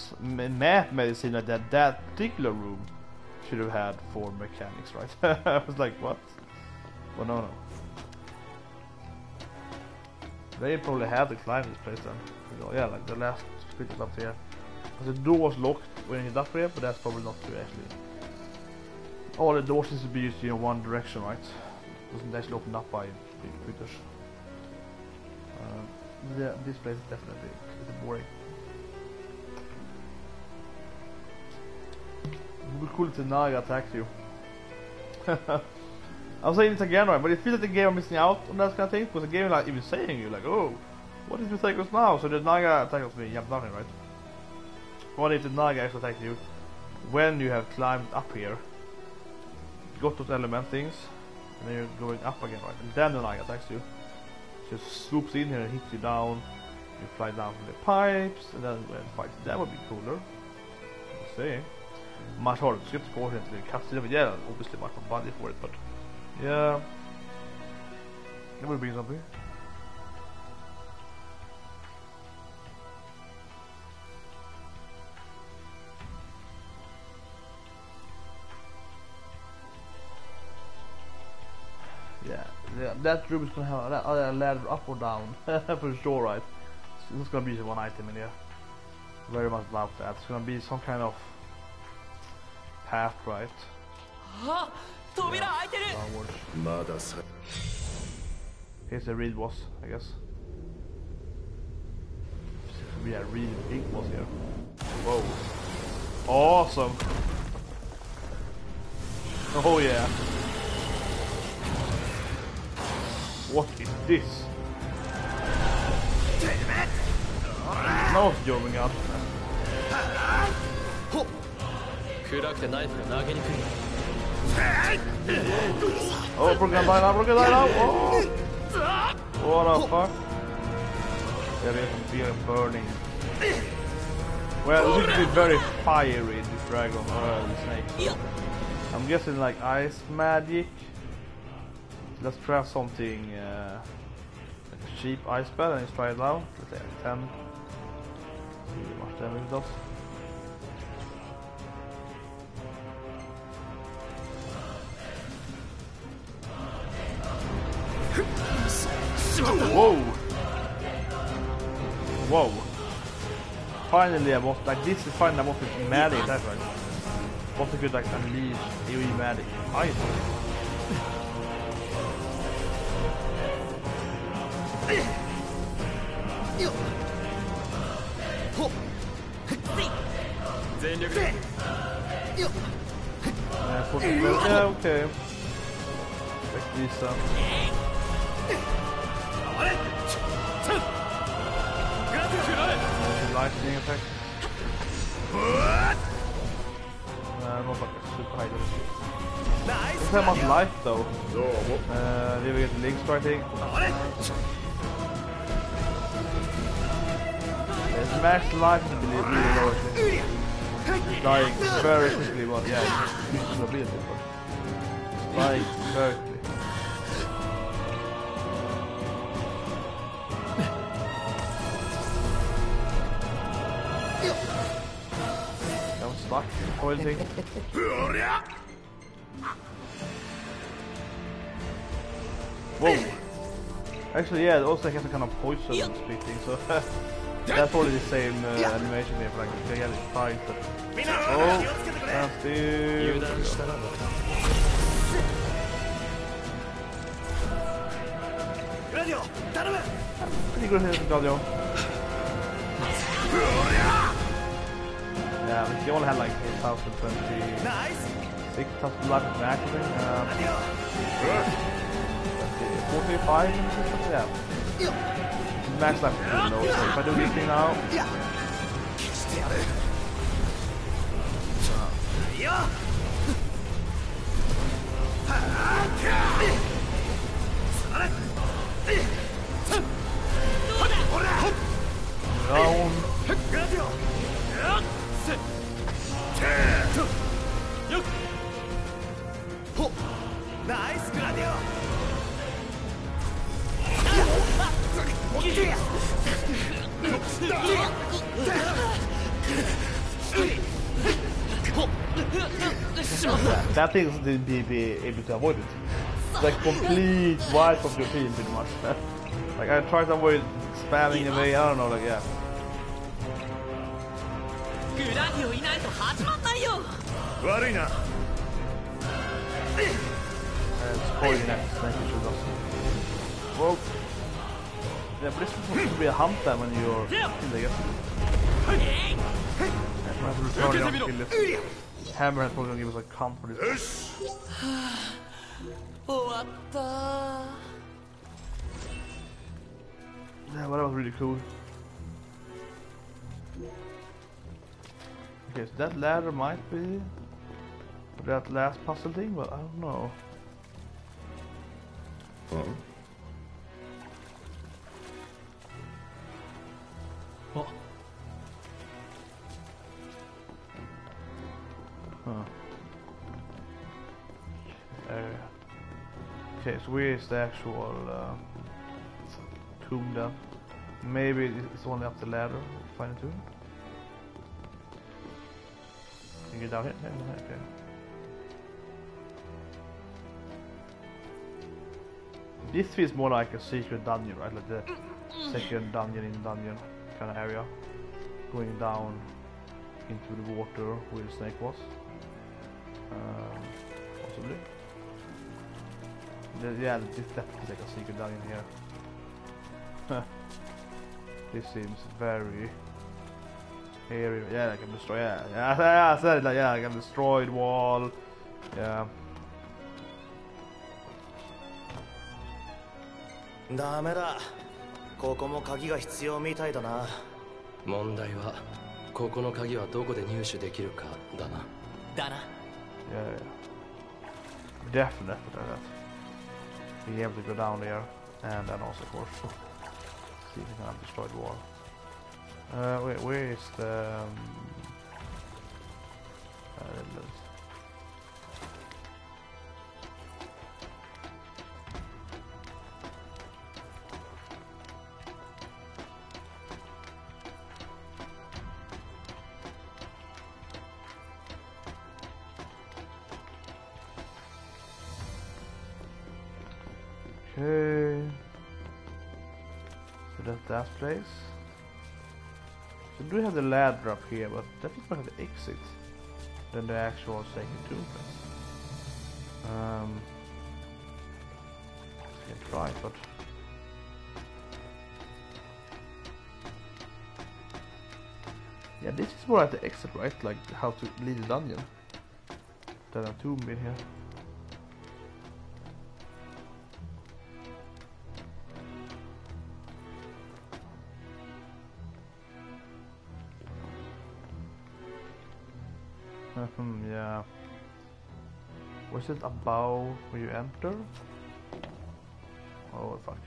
it seem like that particular room should have had 4 mechanics, right? I was like, what? Well, no. They probably had to climb this place then. You know, yeah, like the last bit up here. The door was locked when you get up here, but that's probably not true actually. All the doors seems to be used in one direction, right? Doesn't actually open up by big computers. Yeah, this place is definitely boring. It would be cool if the Naga attacked you. I'm saying this again, right? But it feels like the game are missing out on that kind of thing, because the game is like even saying you like, oh, what if you take us now? So the Naga attacks me, jump down here, right? What if the Naga actually attacks you when you have climbed up here, got those element things, and then you're going up again, right? And then the Naga attacks you. Just swoops in here and hits you down. You fly down from the pipes, and then fight. That would be cooler. I'm saying. Much harder to skip the course into the cutscene, but yeah, obviously much more money for it, but yeah, that would be something. Yeah, that room is gonna have a ladder up or down for sure, right? So it's gonna be one item in here. Very much about that. It's gonna be some kind of path, right? Ah, downwards. Here's the read boss, I guess. yeah, really big boss here. Whoa. Awesome. Oh yeah. What is this? No, jumping out. 暗くてナイフが投げにくい。 Oh, broken line now, broken line now. Oh. What the fuck? Yeah, we can feel it burning. Well, it should be very fiery, this dragon or the snake. I'm guessing like ice magic. Let's try something like a cheap ice spell and let's try it now. Let's say 10. See how much damage it does. Whoa! Whoa! Finally, I was like this is finally I was with magic. That's right. What a good like unleash AoE magic. Ice. Yeah, okay. Check these up. Lightning attack. Not like a super high damage. It's not much life though. Did we get the links right thing? His max life is really low actually. He's dying very quickly, but yeah, it's using ability, but he's dying very quickly. Stuck. Oil thing. Whoa! Actually, yeah, it also has a kind of poison spitting, so that's probably the same animation here for like the other fight. Oh, and still. Pretty good hit, Gladio. Yeah, but he only had like 8,026 life of acting. 45 or something, yeah. Max life is pretty low, so if I do this thing now. Nice, Gladio! That thing is be able to avoid it. It's like complete wipe of your team pretty much. Like I tried to avoid spamming away, I don't know, like yeah. It's probably next snake issue does. Well, yeah, but this is supposed to be a hunter when you're in the guess. Hammerhead probably gonna give us a comp for this. Yeah, well, that was really cool. Okay, so that ladder might be that last puzzle thing, but I don't know. Okay, so where is the actual tomb then? Maybe it's only up the ladder. Find a tomb. Can you get down here? Yeah, okay. This feels more like a secret dungeon, right? Like the second dungeon in the dungeon kind of area. Going down into the water where the snake was. Possibly. Yeah, this definitely like a secret dungeon here. This seems very Here, yeah, I can destroy. Yeah, I said it. Like, yeah, I can destroy the wall. Yeah. ダメだ。ここも鍵が必要みたいだな。問題はここの鍵はどこで入手できるかだな。だな。Yeah. Definitely that. Being able to go down there, and then also, of course, see if we can destroy the wall. Wait, where is the? Okay. So that's that place. So do we have the ladder up here, but that is not the exit. Then the actual second tomb place. I can try, but yeah, this is more at the exit, right? Like how to leave the dungeon. Than a tomb in here. Yeah. Was it above where you enter? Oh fuck.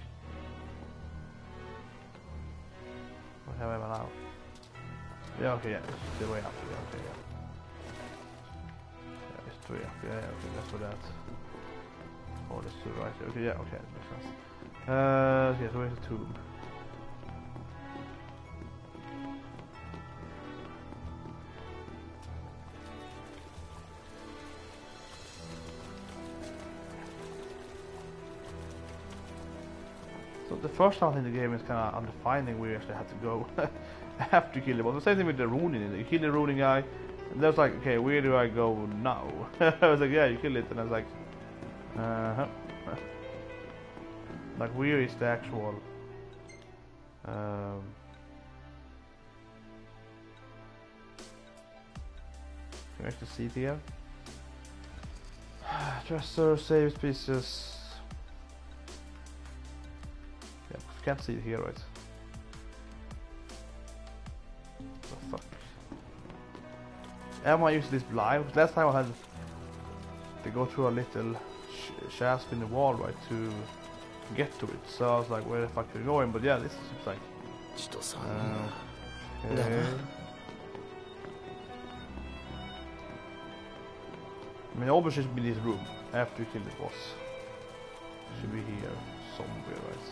What have I now? Yeah, okay, yeah, it's the way up. Yeah, okay, yeah. Yeah, it's the way up. Yeah, okay, that's for that. Oh, this is to the right. Okay, yeah, okay, that makes sense. Okay, so where's the tomb? So the first time in the game is kind of undefining where you actually have to go after you kill the boss. The same thing with the runing. You kill the runing guy, and there's like, okay, where do I go now? I was like, yeah, you kill it, and I was like, like where is the actual? Can you actually see it here? Treasure, save pieces. Yeah, you can't see it here, right? The fuck. Am I using this blind? Last time I had to go through a little shaft in the wall, right, to get to it. So I was like, where the fuck are you going? But yeah, this seems like. Okay. I mean, obviously it should be this room after you kill the boss. It should be here somewhere, right?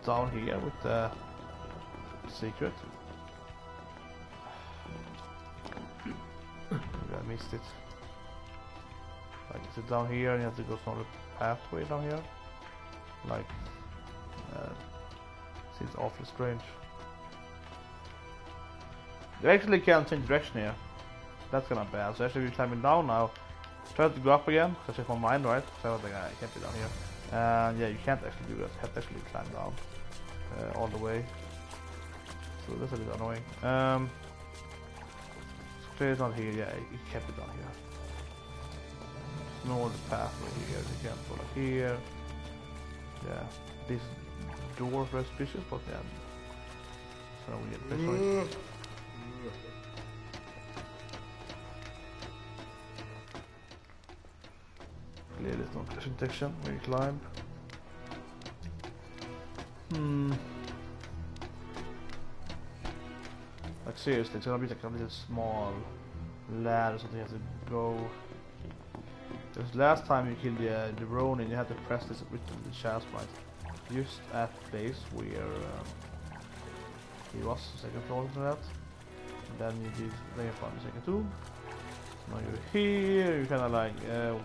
Down here with the secret. Maybe I missed it. Like, is it down here and you have to go some other pathway down here? Like, seems awfully strange. You actually can't change direction here. That's kinda bad. So actually we're climbing down now. Try to go up again, because I checked my mind, right? So I was like, I can't be down here. And yeah, you can't actually do that. You have to actually climb down all the way. So that's a bit annoying. It's not here. Yeah, it can't be down here. No other pathway here. You can't go like here. Yeah, this door is suspicious, but yeah, so we get this. Clearly it's not protection when you climb. Like seriously, it's gonna be like a little small ladder or something you have to go. Because last time you killed the Ronin, you had to press this with the shaft, right? Just at the place where he was, second floor for that. And then you did, then you found the second tomb. Now you're here, you're kinda like, okay.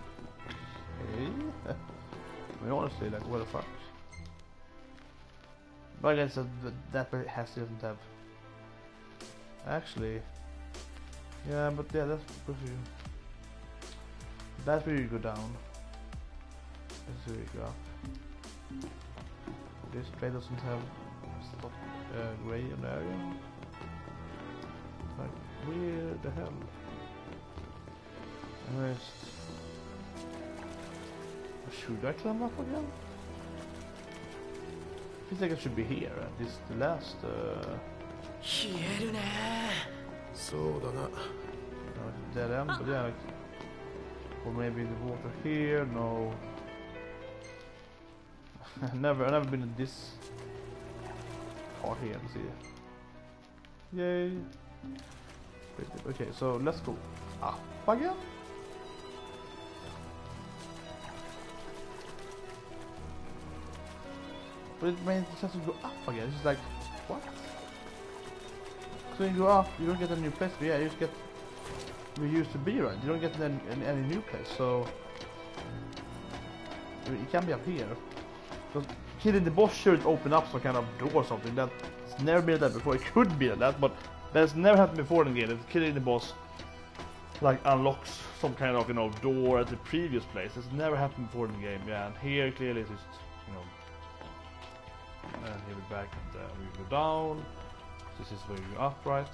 I mean, honestly, like, what the fuck? But I guess that doesn't have. Actually, yeah, but yeah, that's pretty. That's where you go down. That's where you go up. This play doesn't have stop gray in the area. Like, where the hell? Should I climb up again? I feel like I should be here. This is the last. 冷えるね。そうだな。 Dead end, but yeah, like, or maybe the water here. No, I've never been in this part here. Let's see. Yay! Okay, so let's go up again. But it means it has to go up again. It's just like, what? So you go up, you don't get a new place. But yeah, you just get where you used to be, right? You don't get any new place. So I mean, it can be up here. Because killing the boss should open up some kind of door or something. That's never been that before. It could be that, but that's never happened before in the game. That killing the boss like unlocks some kind of door at the previous place. It's never happened before in the game. Yeah, and here clearly it's just and here we're back and we go down. This is where you go up, right?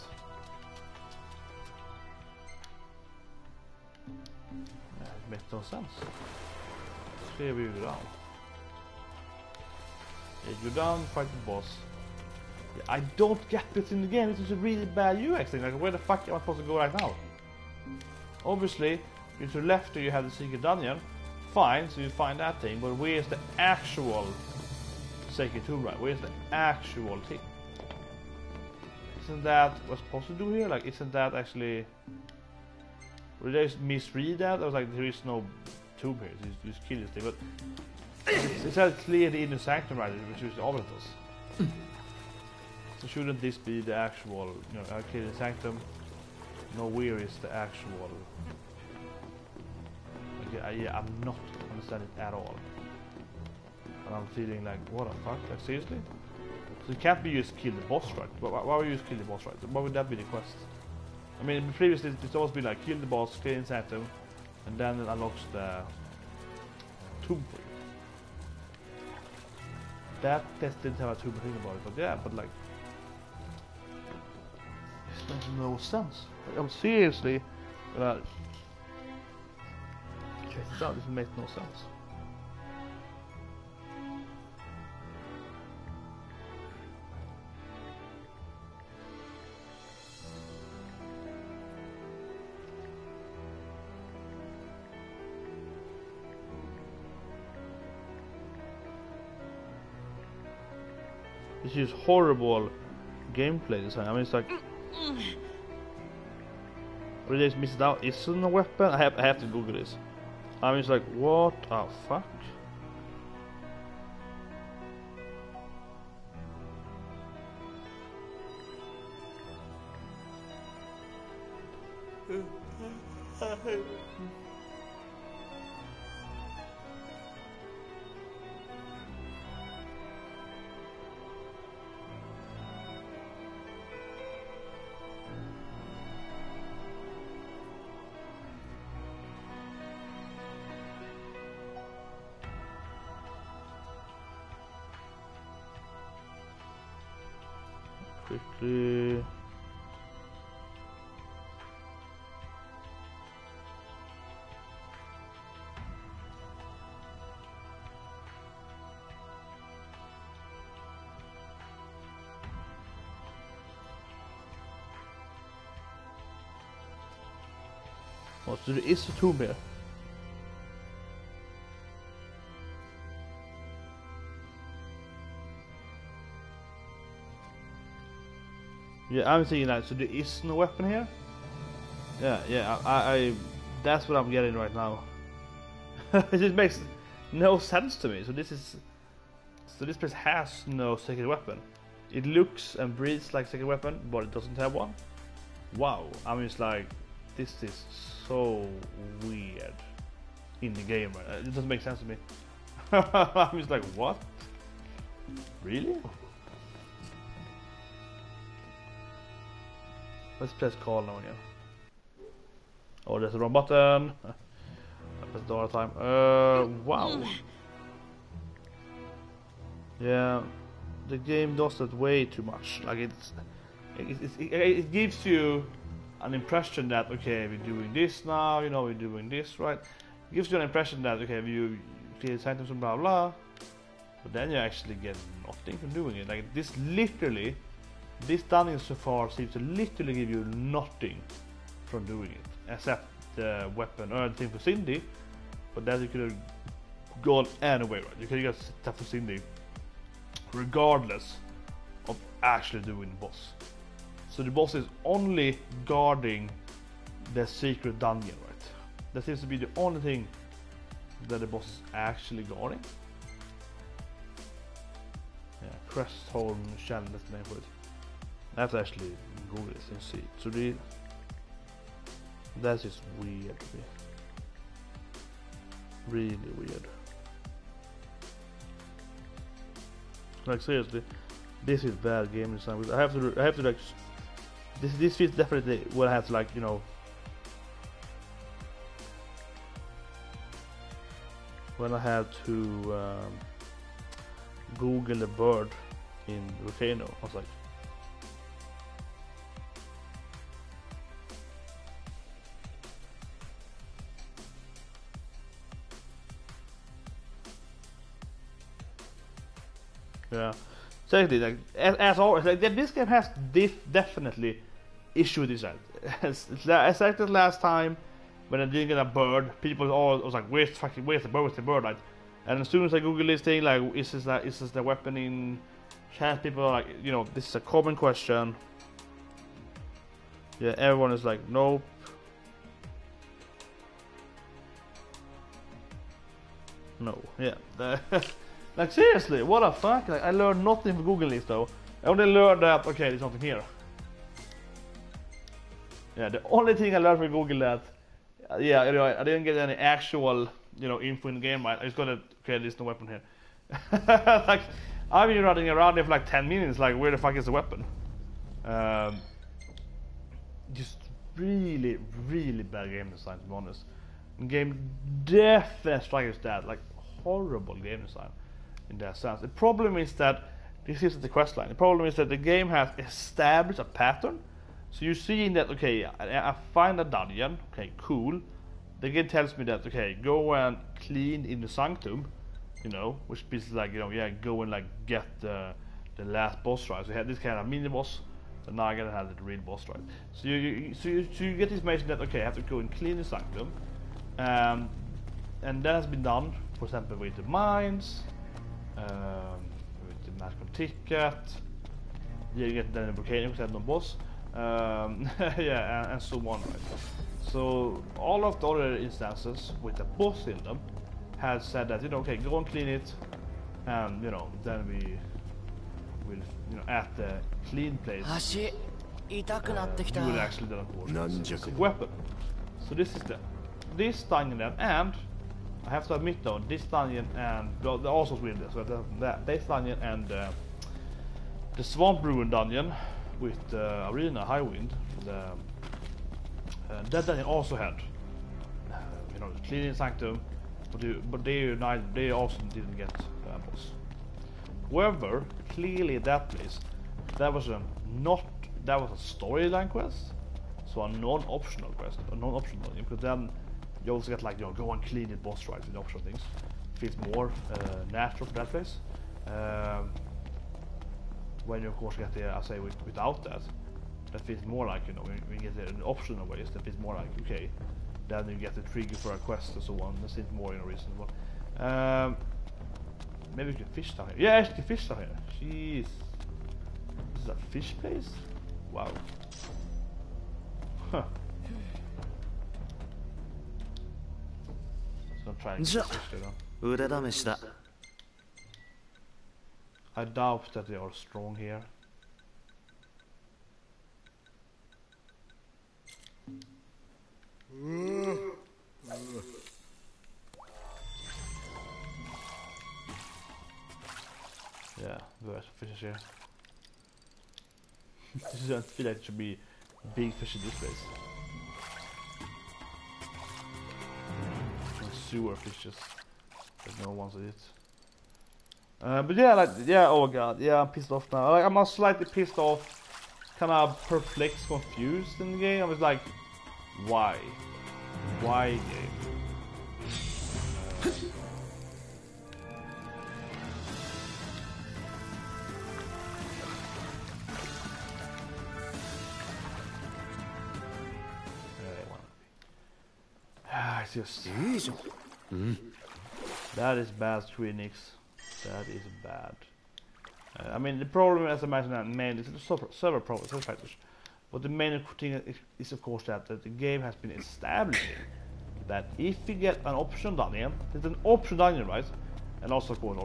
Yeah, it makes no sense. Here we go down. You go down, fight the boss. Yeah, I don't get this in the game. This is a really bad UX thing. Like, where the fuck am I supposed to go right now? Obviously, to the left you have the secret dungeon. Fine, so you find that thing, but where's the actual sacred tomb, right? Where's the actual thing? Isn't that what's supposed to do here? Like, isn't that actually... Did I just misread that? I was like, there is no tomb here, so you just kill this thing, but... It's that clearly in the sanctum, right? Which is the Oblitus. So shouldn't this be the actual, I kill the sanctum? No, where is the actual... Okay, yeah, I'm not understanding it at all. And I'm feeling like, what the fuck? Like, seriously? So it can't be just kill the boss, right? Why would you just kill the boss, right? Why would that be the quest? I mean, previously it's always been like, kill the boss, clear in sanctum, and then it unlocks the tomb for you. That test didn't have a tomb thing about it, but yeah, but like... This makes no sense. Like, I'm seriously... check this out, this makes no sense. This is horrible gameplay design. I mean, it's like... Or they just missed out. Isn't a weapon? I have to Google this. I mean, it's like, what the fuck? Quickly. Oh, so there is a tomb here. Yeah, I'm thinking that. So there is no weapon here. Yeah. I that's what I'm getting right now. It just makes no sense to me. So this place has no secret weapon. It looks and breathes like a secret weapon, but it doesn't have one. Wow. I mean, it's like this is so weird in the game. Right? It doesn't make sense to me. I'm just like, what? Really? Let's press call now again. Oh, there's the wrong button. I pressed it all the time. Wow. Yeah, the game does that way too much. Like it gives you an impression that okay, we're doing this now, you know, we're doing this, right? It gives you an impression that okay, you create items and blah blah, but then you actually get nothing from doing it. Like this literally, this dungeon so far seems to literally give you nothing from doing it, except the weapon or the thing for Cindy. But then you could have gone anyway, right? You could have got stuff for Cindy regardless of actually doing the boss. So the boss is only guarding the secret dungeon, right? That seems to be the only thing that the boss is actually guarding. Yeah, Crestholm channel, that's the name for it. I have to actually Google this and see. So that's just weird to me. Really weird. Like seriously, this is bad game design. I have to like, this is definitely what I have to like, you know, when I have to Google the bird in Volcano. I was like, yeah, exactly. Like as always, like this game has definitely issue design. As I said it last time when I didn't get a bird, people all was like, where's the bird? Like, and as soon as I Google this thing, like, is this the weapon in chat? People are like, you know, this is a common question. Yeah, everyone is like, nope. No, yeah. Like seriously, what the fuck? Like I learned nothing from Google this though. I only learned that okay, there's something here. Yeah, the only thing I learned from Google that, yeah, you know, I didn't get any actual, you know, info in the game. Right? I just got a okay, there's no weapon here. Like I've been running around there for like 10 minutes. Like where the fuck is the weapon? Just really, really bad game design to be honest. The game definitely strikes that like horrible game design. In that sense, the problem is that this isn't the quest line. The problem is that the game has established a pattern. So you're seeing that okay, I find a dungeon, okay, cool. The game tells me that okay, go and clean in the sanctum, you know, which is like, you know, yeah, go and like get the last boss right. So you had this kind of mini boss, and now I gotta have the real boss right. So you get this information that okay, I have to go and clean the sanctum, and that has been done, for example, with the mines. With the magical ticket, you get the volcano because I have no boss, yeah, and so on. Right? So all of the other instances with the boss in them has said that, you know, okay, go and clean it, and you know, then we will, you know, at the clean place, you will actually then of course use a weapon. So this is this dungeon then, and I have to admit though, this dungeon and the also with this, so this dungeon and the Swamp Ruin dungeon with the Arena Highwind, that dungeon also had, you know, cleaning sanctum, but they also didn't get a boss. However, clearly that place, that was a storyline quest, so a non-optional quest, a non-optional dungeon, because then you also get like, you know, go and clean it boss right with optional things. Feels more natural for that place. When you of course get the, I say without that feels more like, you know, when you get the optional ways, that feels more like okay, then you get the trigger for a quest and so on. That seems more, you know, reasonable. Maybe we can fish down here. Yeah, actually fish down here. Jeez, this is a fish place. Wow. Huh.じゃあ腕試しだ。I doubt that they are strong here. Yeah, there are fishes here. This doesn't feel like it should be big fish in this place. Sewer fishes that no one wants to eat. But yeah, like, yeah, oh god, yeah, I'm pissed off now. Like, I'm slightly pissed off, kind of perplexed, confused in the game. I was like, why? Why game? It's just... That is bad, Squeenix. That is bad. I mean, the problem, as I mentioned, mainly is several problems, several factors. But the main thing is of course that the game has been establishing that if you get an optional dungeon, it's an optional dungeon, right? And also, of course,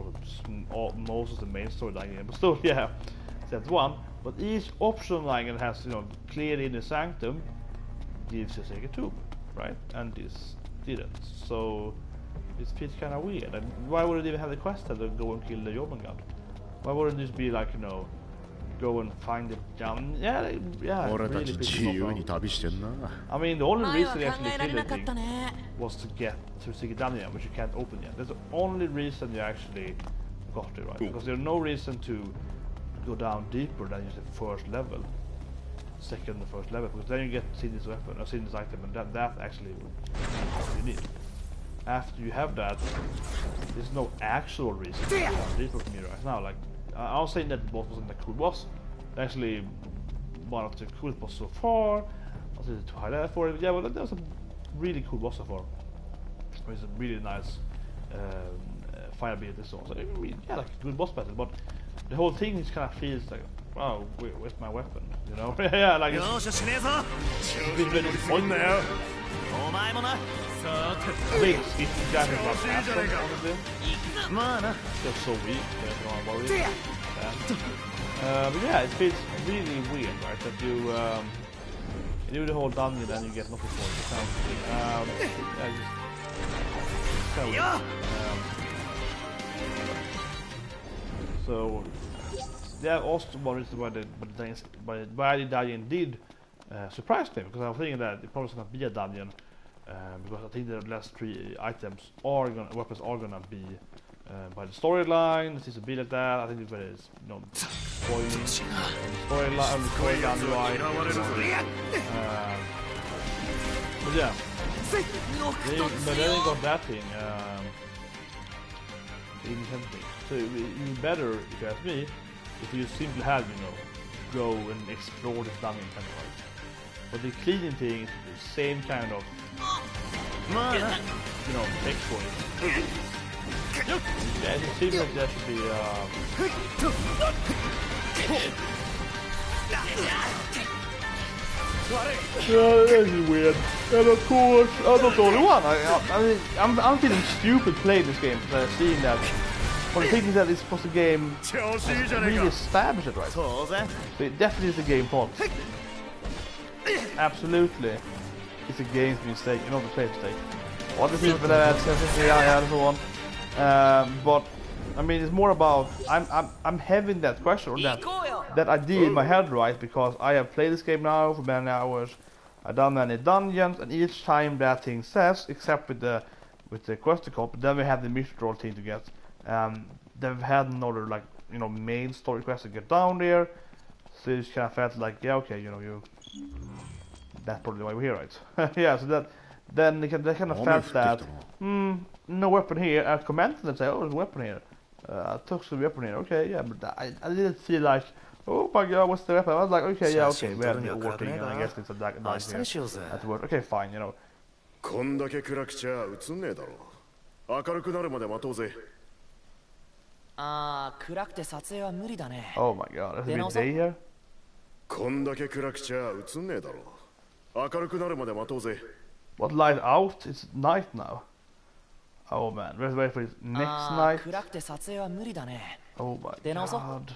most of the main story dungeon, but still, yeah, that's one. But each optional dungeon has, you know, clearly in the sanctum gives you a second tomb, right? And this didn't. So it feels kind of weird. And why would it even have the quest to go and kill the Jormungand? Why wouldn't it just be like, you know, go and find the jam? Yeah, really pissing off. I mean, the only reason you actually killed the thing was to get to Secret Dungeon, which you can't open yet. That's the only reason you actually got it, right? Because there's no reason to go down deeper than just the first level, second and first level, because then you get to see this weapon or see this item, and that actually what you need. After you have that, there's no actual reason to go down deeper for me right now. Like, I was saying that the boss wasn't a cool boss. Actually, one of the coolest bosses so far. I was too high level for it. Yeah, well, that was a really cool boss so far. It's a really nice fire ability so on. So, yeah, like a good boss battle. But the whole thing just kind of feels like, wow, where's my weapon? You know? Yeah, like it's been disappointing. Big if guys are not honestly. They're so weak, but yeah, it feels really weird, right? That you do the whole dungeon and you get nothing for it. It sounds weird. Yeah, just kind of weird. So yeah, also one reason why the dungeon did surprise me, because I was thinking that it probably not be a dungeon. Because I think the last 3 weapons are gonna be by the storyline. It seems to be like that. I think it's you know, spoiling storyline UI. But yeah, but then they got that thing. So it would be better, if you ask me, if you simply had, you know, go and explore this dungeon kind of like. But the cleaning thing is the same kind of, you know, text for it. Yeah, it seems like that should be, yeah, that is weird. And of course, I'm not the only one. I mean, I'm feeling stupid playing this game, seeing that. But the thing is that it's supposed to game really establish it, right? So it definitely is a game fault. Absolutely, it's a game's mistake, not a player's mistake. Other people that and so on. But I mean, it's more about I'm having that question, or that idea in my head, right? Because I have played this game now for many hours. I've done many dungeons, and each time that thing says, except with the quest to cop, then we have the mission roll thing to get. They've had another, like, you know, main story quest to get down there. So it just kind of felt like, yeah, okay, you know, that's probably why we're here, right? Yeah, so that then they kind of felt that, no weapon here. I commented and say, oh, there's a weapon here. I took some weapon here. Okay, yeah, but I didn't feel like, oh my god, what's the weapon? I was like, okay, yeah, okay, we have the war thing, and I guess it's a dark here at work. Okay, fine, you know. Oh my god, there's a bit day here. What light out? It's night now. Oh man, let's wait for his next night. Oh my god.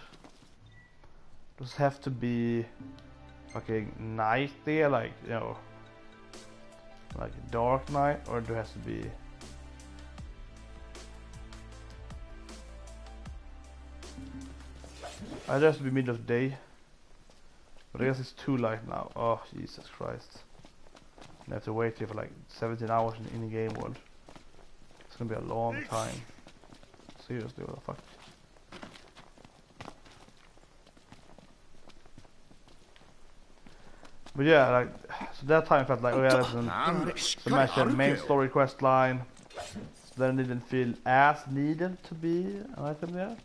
Does it have to be okay night there, like, you know, like dark night, or do it has to be it has to be middle of day? But I guess it's too light now. Oh Jesus Christ. I have to wait here for like 17 hours in the game world. It's gonna be a long time. Seriously, what the fuck? But yeah, like, so that time felt like, oh yeah, the match had main story quest line. So then it didn't feel as needed to be an item there.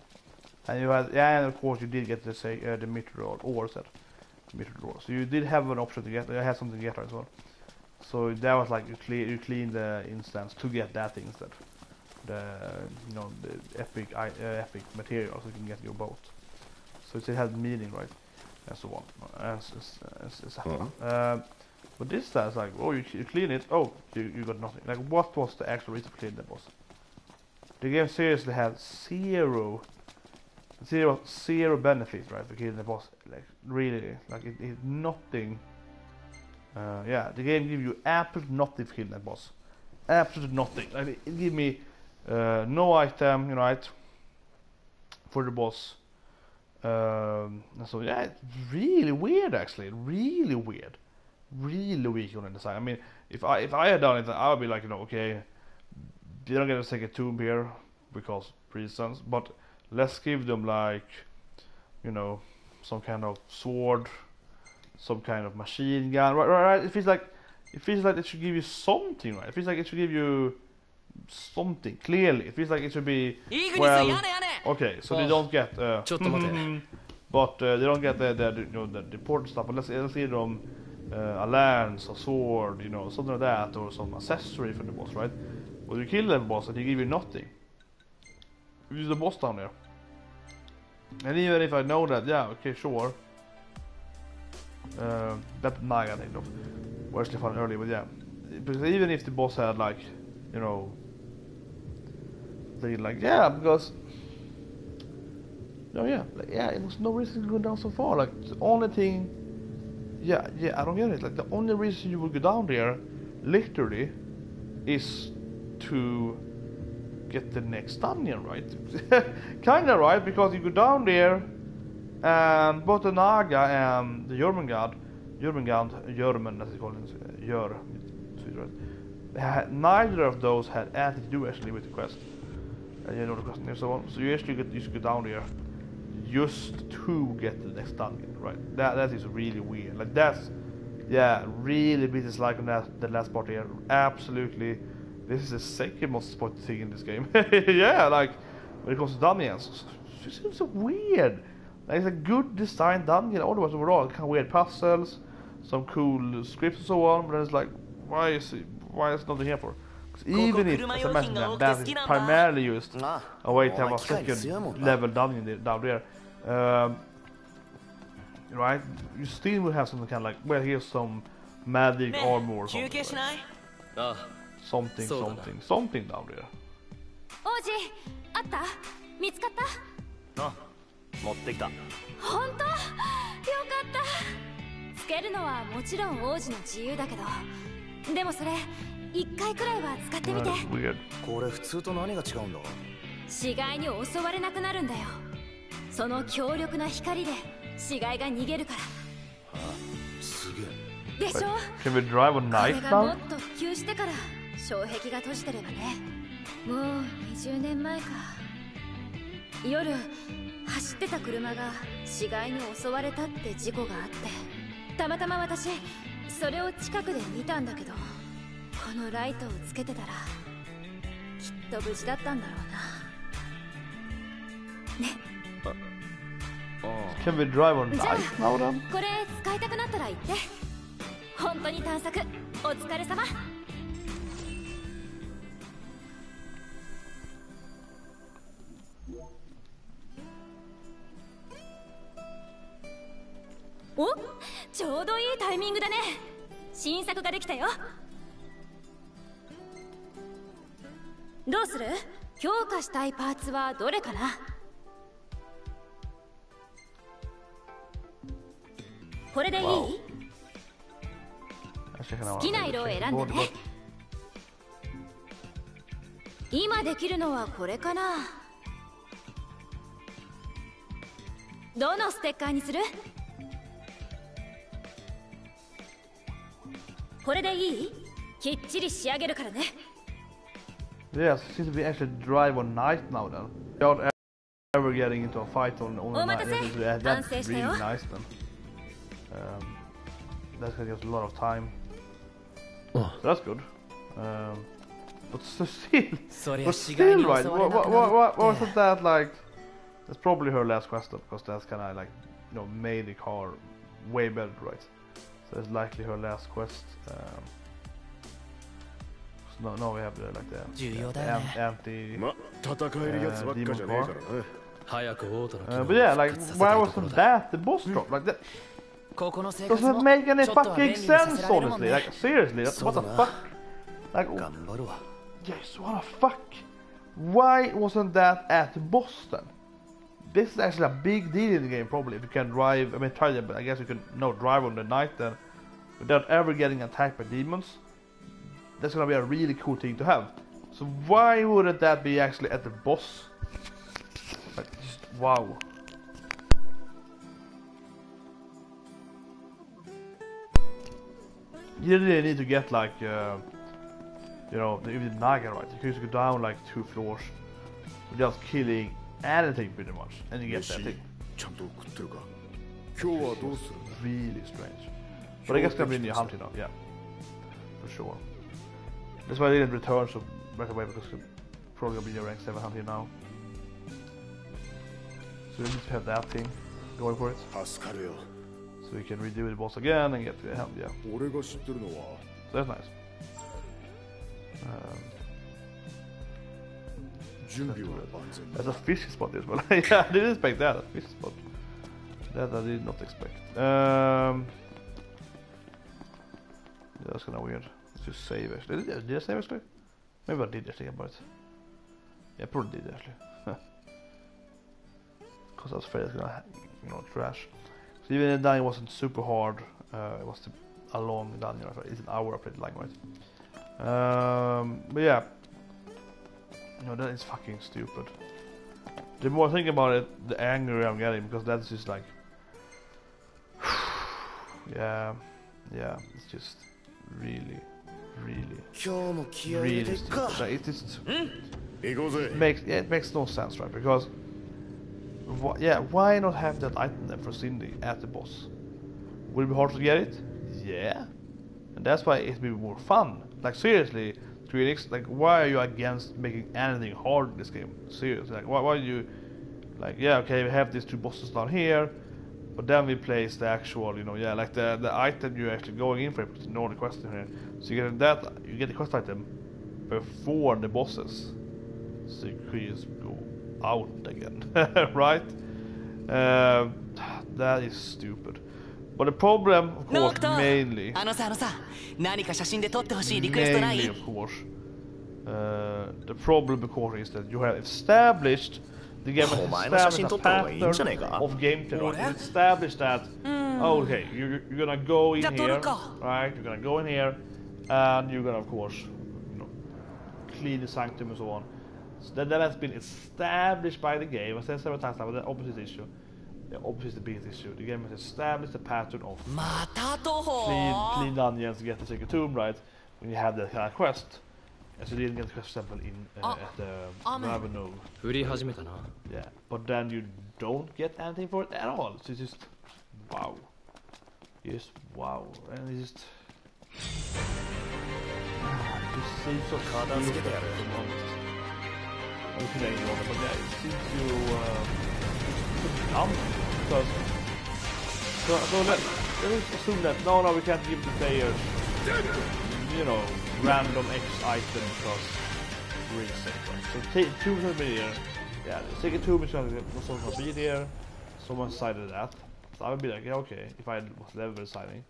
And you had, yeah, and of course you did get to say the meteor ore set. So you did have an option to get, I had something to get as well. So that was like you clean the instance to get that thing instead. The the epic material, so you can get your boat. So it had meaning, right? And so on. But this time it's like, oh, you clean it, oh, you got nothing. Like, what was the actual reason for cleaning that boss? The game seriously had zero benefits, right, for killing the boss. Like, really, like it nothing. Yeah, the game give you absolutely nothing for killing that boss. Absolutely nothing. Like, it give me no item, right, for the boss. So yeah, it's really weird actually. Really weird. Really weak on the design. I mean, if I had done it, I would be like, okay, they don't get to take a tomb here because reasons, but let's give them like, some kind of sword, some kind of machine gun, right? It feels like it should give you something, right? It feels like it should give you something, clearly. It feels like it should be, well, okay, so they don't get but they don't get the important stuff, but let's give them a lance, a sword, something like that, or some accessory for the boss, right? Well, you kill the boss and he give you nothing. Use the boss down there. And even if I know that, yeah, okay, sure. That Naga thing, was actually fun earlier, but yeah. Because even if the boss had like, they like, yeah, because it was no reason to go down so far. Like, the only thing, yeah, I don't get it. Like, the only reason you would go down there, literally, is to get the next dungeon, right? Kinda, right? Because you go down there, and both the Naga and the German as they call it, neither of those had anything to do actually with the quest. The quest and so on. So you actually just go down there just to get the next dungeon, right? That is really weird. Like, that's, yeah, really dislike on the last part here. Absolutely, this is the second most spotted thing in this game. Yeah, like, when it comes to dungeons, it seems so weird. Like, it's a good designed dungeon, otherwise overall, kind of weird puzzles, some cool scripts and so on, but it's like, why is nothing here for? Even if, as I mentioned, that is primarily used a way to have a second level dungeon down there, right? You still will have something kind of like, well, here's some magic armor or something, right? Something down there. Oji, あった? 見つかった? あ、持ってきた。本当？よかった。つけるのはもちろん王子の自由だけど、でもそれ1回くらいは使ってみて。これ普通と何が違うんだ？死骸に襲われなくなるんだよ。その強力な光で死骸が逃げるから。あ、すげえ。でしょ？ Can we drive on night now? これがもっと普及してから障壁が閉じてればね。もう20年前か。夜走ってた車が死骸に襲われたって事故があって、たまたま私それを近くで見たんだけど、このライトをつけてたらきっと無事だったんだろうな。ね。Can we drive on night now then? これ使いたくなったら言って。本当に探索お疲れ様。お、ちょうどいいタイミングだね。新作ができたよ。どうする？強化したいパーツはどれかな？これでいい？好きな色を選んでね。今できるのはこれかな。どのステッカーにする？これでいい？きっちり仕上げるからね。Yes, since we actually drive on night now then, without ever getting into a fight on night, that's really nice then. that's gonna give us a lot of time. Oh. So that's good. But still, right? What wasn't that like? That's probably her last quest though, because that's kind of like, you know, made the car way better, right? So it's likely her last quest. So now we have the like the anti demon car. But yeah, like why wasn't that the boss drop? Like that doesn't make any fucking sense, honestly. Like seriously, what the fuck? Like, yes, what the fuck? Why wasn't that at the boss then? This is actually a big deal in the game, probably, if you can drive. I mean, try it, but I guess you can drive on the night then without ever getting attacked by demons. That's gonna be a really cool thing to have. So why wouldn't that be actually at the boss? Like, just wow. You really need to get like, you know, even Naga, right? You can just go down like 2 floors without killing anything pretty much, and you get that thing. Really strange. But I guess it's gonna be in your hunting now, yeah. For sure. That's why I didn't return so right away, because it's probably gonna be your rank 7 hunting now. So we need to have that thing going for it. So we can redo the boss again and get to the help, yeah. So that's nice. That's a fish spot as well. Yeah, I didn't expect that. A fish spot. That I did not expect. That's kind of weird. Let's just save actually. Did I save actually? Maybe I did actually about it. Yeah, I probably did actually. Because I was afraid it's gonna, you know, trash. So even the dungeon wasn't super hard. It was a long dungeon. It's an hour I played like, right? But yeah. No, that is fucking stupid. The more I think about it, the angrier I'm getting, because that's just like, yeah, it's just really stupid. Like, it just it makes no sense, right? Because why not have that item then for Cindy at the boss? Would it be hard to get it? Yeah, and that's why it'd be more fun. Like seriously. Like, why are you against making anything hard in this game? Seriously, like, why do you, like, yeah, okay, we have these 2 bosses down here, but then we place the actual, you know, yeah, like the item you're actually going in for, because you know the quest in here. So you get the quest item before the bosses, so you could just go out again, right? That is stupid. But the problem, of course, mainly, of course, the problem, of course, is that you have established the game has established a pattern of gameplay. Right? You established that, okay, you're gonna go in here, right? You're gonna go in here, and you're gonna, of course, you know, clean the sanctum and so on. So that has been established by the game. I said several times now, but the opposite issue. The opposite is the biggest issue. The game has established a pattern of clean dungeons to get the secret tomb, right? When you have that kind of quest. As you didn't get the quest sample in at the Ravenov. Yeah, but then you don't get anything for it at all. So it's just wow. Just wow. And it's just seems so stupid. But yeah, it seems to dumb, because so let's assume that no, we can't give the players, you know, random X item because reset, right? So take 2 million, yeah, the second tomb is gonna be there. Someone decided that, so I would be like, yeah, okay. If I was level designing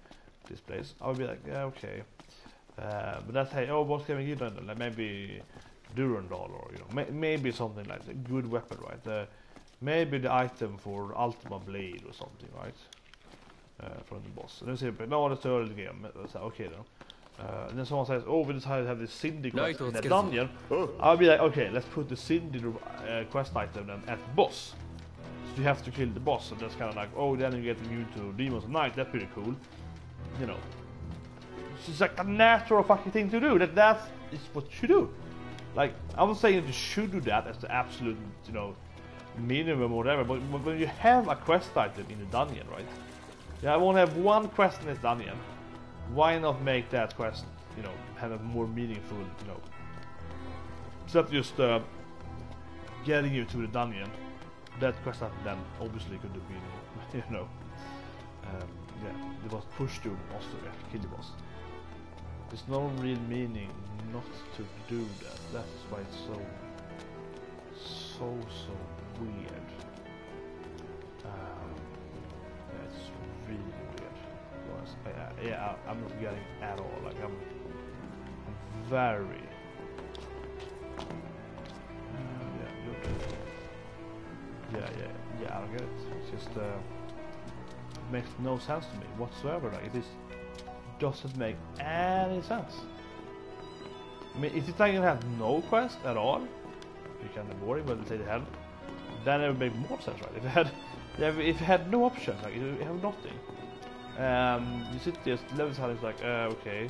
this place, I would be like, yeah, okay. But that's, hey, oh, what can we give them? Like maybe Durandal, or you know, maybe something like a good weapon, right? Maybe the item for Ultima Blade or something, right? From the boss. And then say, but no, that's early game. So, okay then. And then someone says, oh, we decided to have this Cindy quest in that dungeon. I'll be like, okay, let's put the Cindy quest item then at the boss. So you have to kill the boss, and that's kind of like, oh, then you get immune to demons at night. That's pretty cool, you know. It's just like a natural fucking thing to do. That is what you do. Like, I'm not saying that you should do that as the absolute, you know, minimum or whatever, but when you have a quest item in the dungeon, right? Yeah, I want to have 1 quest in this dungeon, why not make that quest, you know, have a more meaningful, you know, instead of just getting you to the dungeon. That quest then obviously could have been, you know, yeah, it was pushed to boss to actually kill the boss. There's no real meaning not to do that. That's why it's so weird. Yeah, it's really weird. Yeah, I'm not getting at all. Like I'm very. Yeah, I don't get it. It's just makes no sense to me whatsoever. Like it just doesn't make any sense. I mean, if the Titan had no quest at all, you can avoid it, but let's say they had, then it would make more sense, right? If it had no options, like you have nothing, you sit there, level design is like, okay,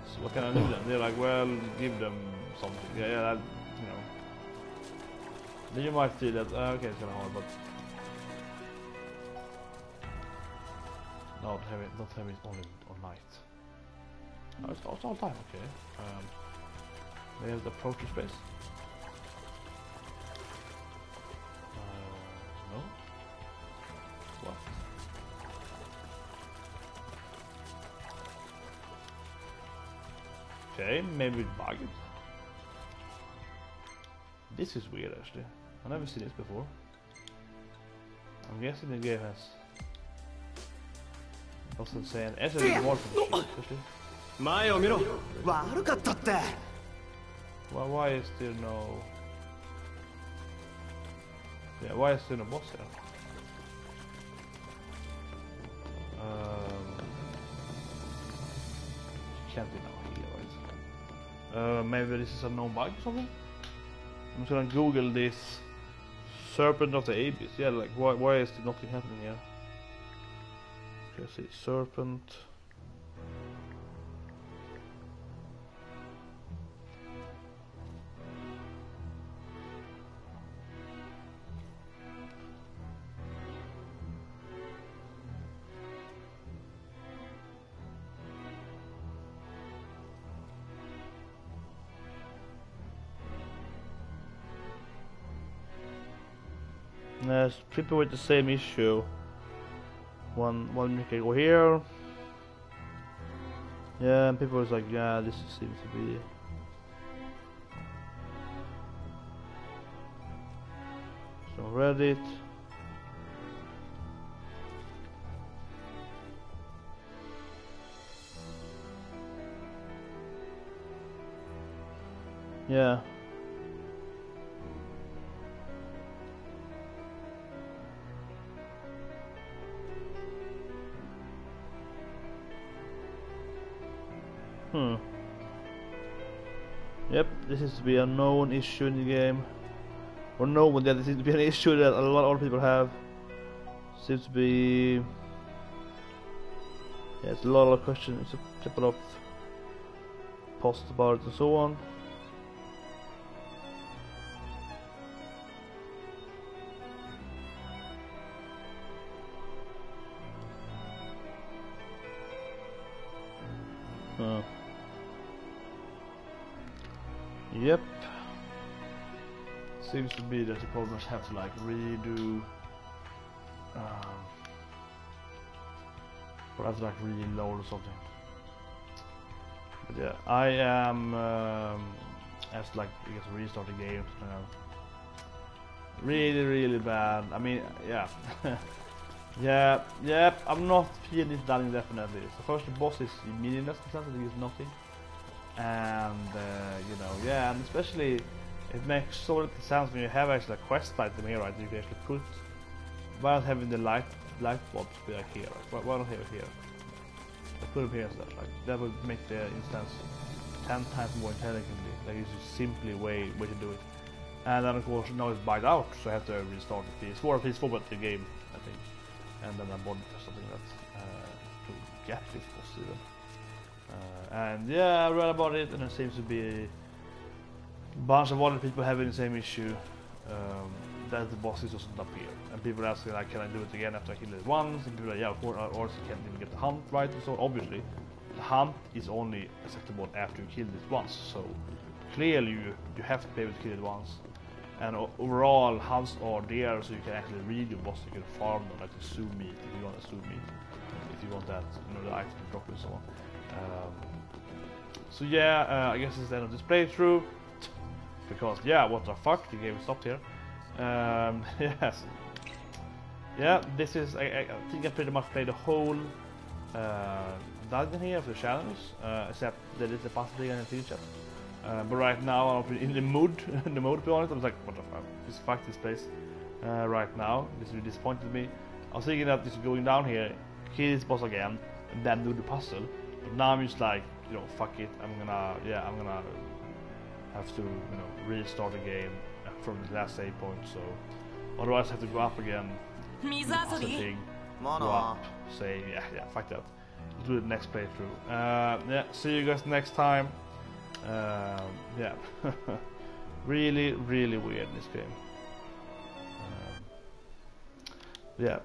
so what can I do then? They're like, well, give them something. Yeah, that, you know. Then you might feel that, okay, it's kind of hard, but not having it only on night. No, it's all time, okay. They have the approach space. No. What? Okay, maybe it's bugged. This is weird actually. I've never seen this before. I'm guessing the game has doesn't say an actually more from the sheet, especially. Why is there no? Yeah, why is there no boss here? Can't be now here, right? Maybe this is a known bug or something. I'm just gonna Google this Serpent of the Abyss. Yeah, like why is there nothing happening here? Okay, see Serpent. There's people with the same issue. One can go here. Yeah, and people was like, yeah, this seems to be. So Reddit. Yeah. Yep, this seems to be a known issue in the game. Or known that this seems to be an issue that a lot of people have. Seems to be... Yeah, it's a lot of questions, a couple of posts about it and so on. Yep. Seems to be that the programmers have to like redo or have to like reload or something. But yeah, I am have to like I guess restart the game. Really bad. I mean, yeah. Yep, I'm not feeling this done indefinitely. So first the boss is meaningless in the sense that he is nothing. And you know, yeah, and especially it makes so little sense when you have actually a quest item here, right? You can actually put, why not having the light bulbs be like here, right? Why not have it here? I put them here instead, like that would make the instance 10 times more intelligently. Like it's just simply way to do it. And then of course now it's bugged out, so I have to restart the PS4 but the game, I think. And then I bought something that to get this boss even. And yeah, I read about it, and there seems to be a bunch of other people having the same issue, that the bosses doesn't appear. And people are asking like, can I do it again after I kill it once? And people are like, yeah, of course, or you can't even get the hunt right, and so obviously. the hunt is only acceptable after you kill it once. So clearly you have to be able to kill it once. And overall, hunts are there, so you can actually read your boss. You can farm them, like the zoo meat if you want a zoo meat, if you want that, the item to drop and so on. So yeah, I guess it's the end of this playthrough. Because yeah, what the fuck, the game stopped here. Yes. Yeah, this is. I think I pretty much played the whole dungeon here for the challenge, except there is a possibility in the future. But right now I'm in the mood, to be honest. I was like, what the fuck? Just fuck this place. Right now, this really disappointed me. I was thinking that just going down here, kill this boss again, and then do the puzzle. But now I'm just like, fuck it. I'm gonna have to, restart the game from the last save point. So otherwise I have to go up again. Puzzle thing, go up, say, yeah, fuck that. Do the next playthrough. Yeah, see you guys next time. Yeah, really weird, this game. Yeah.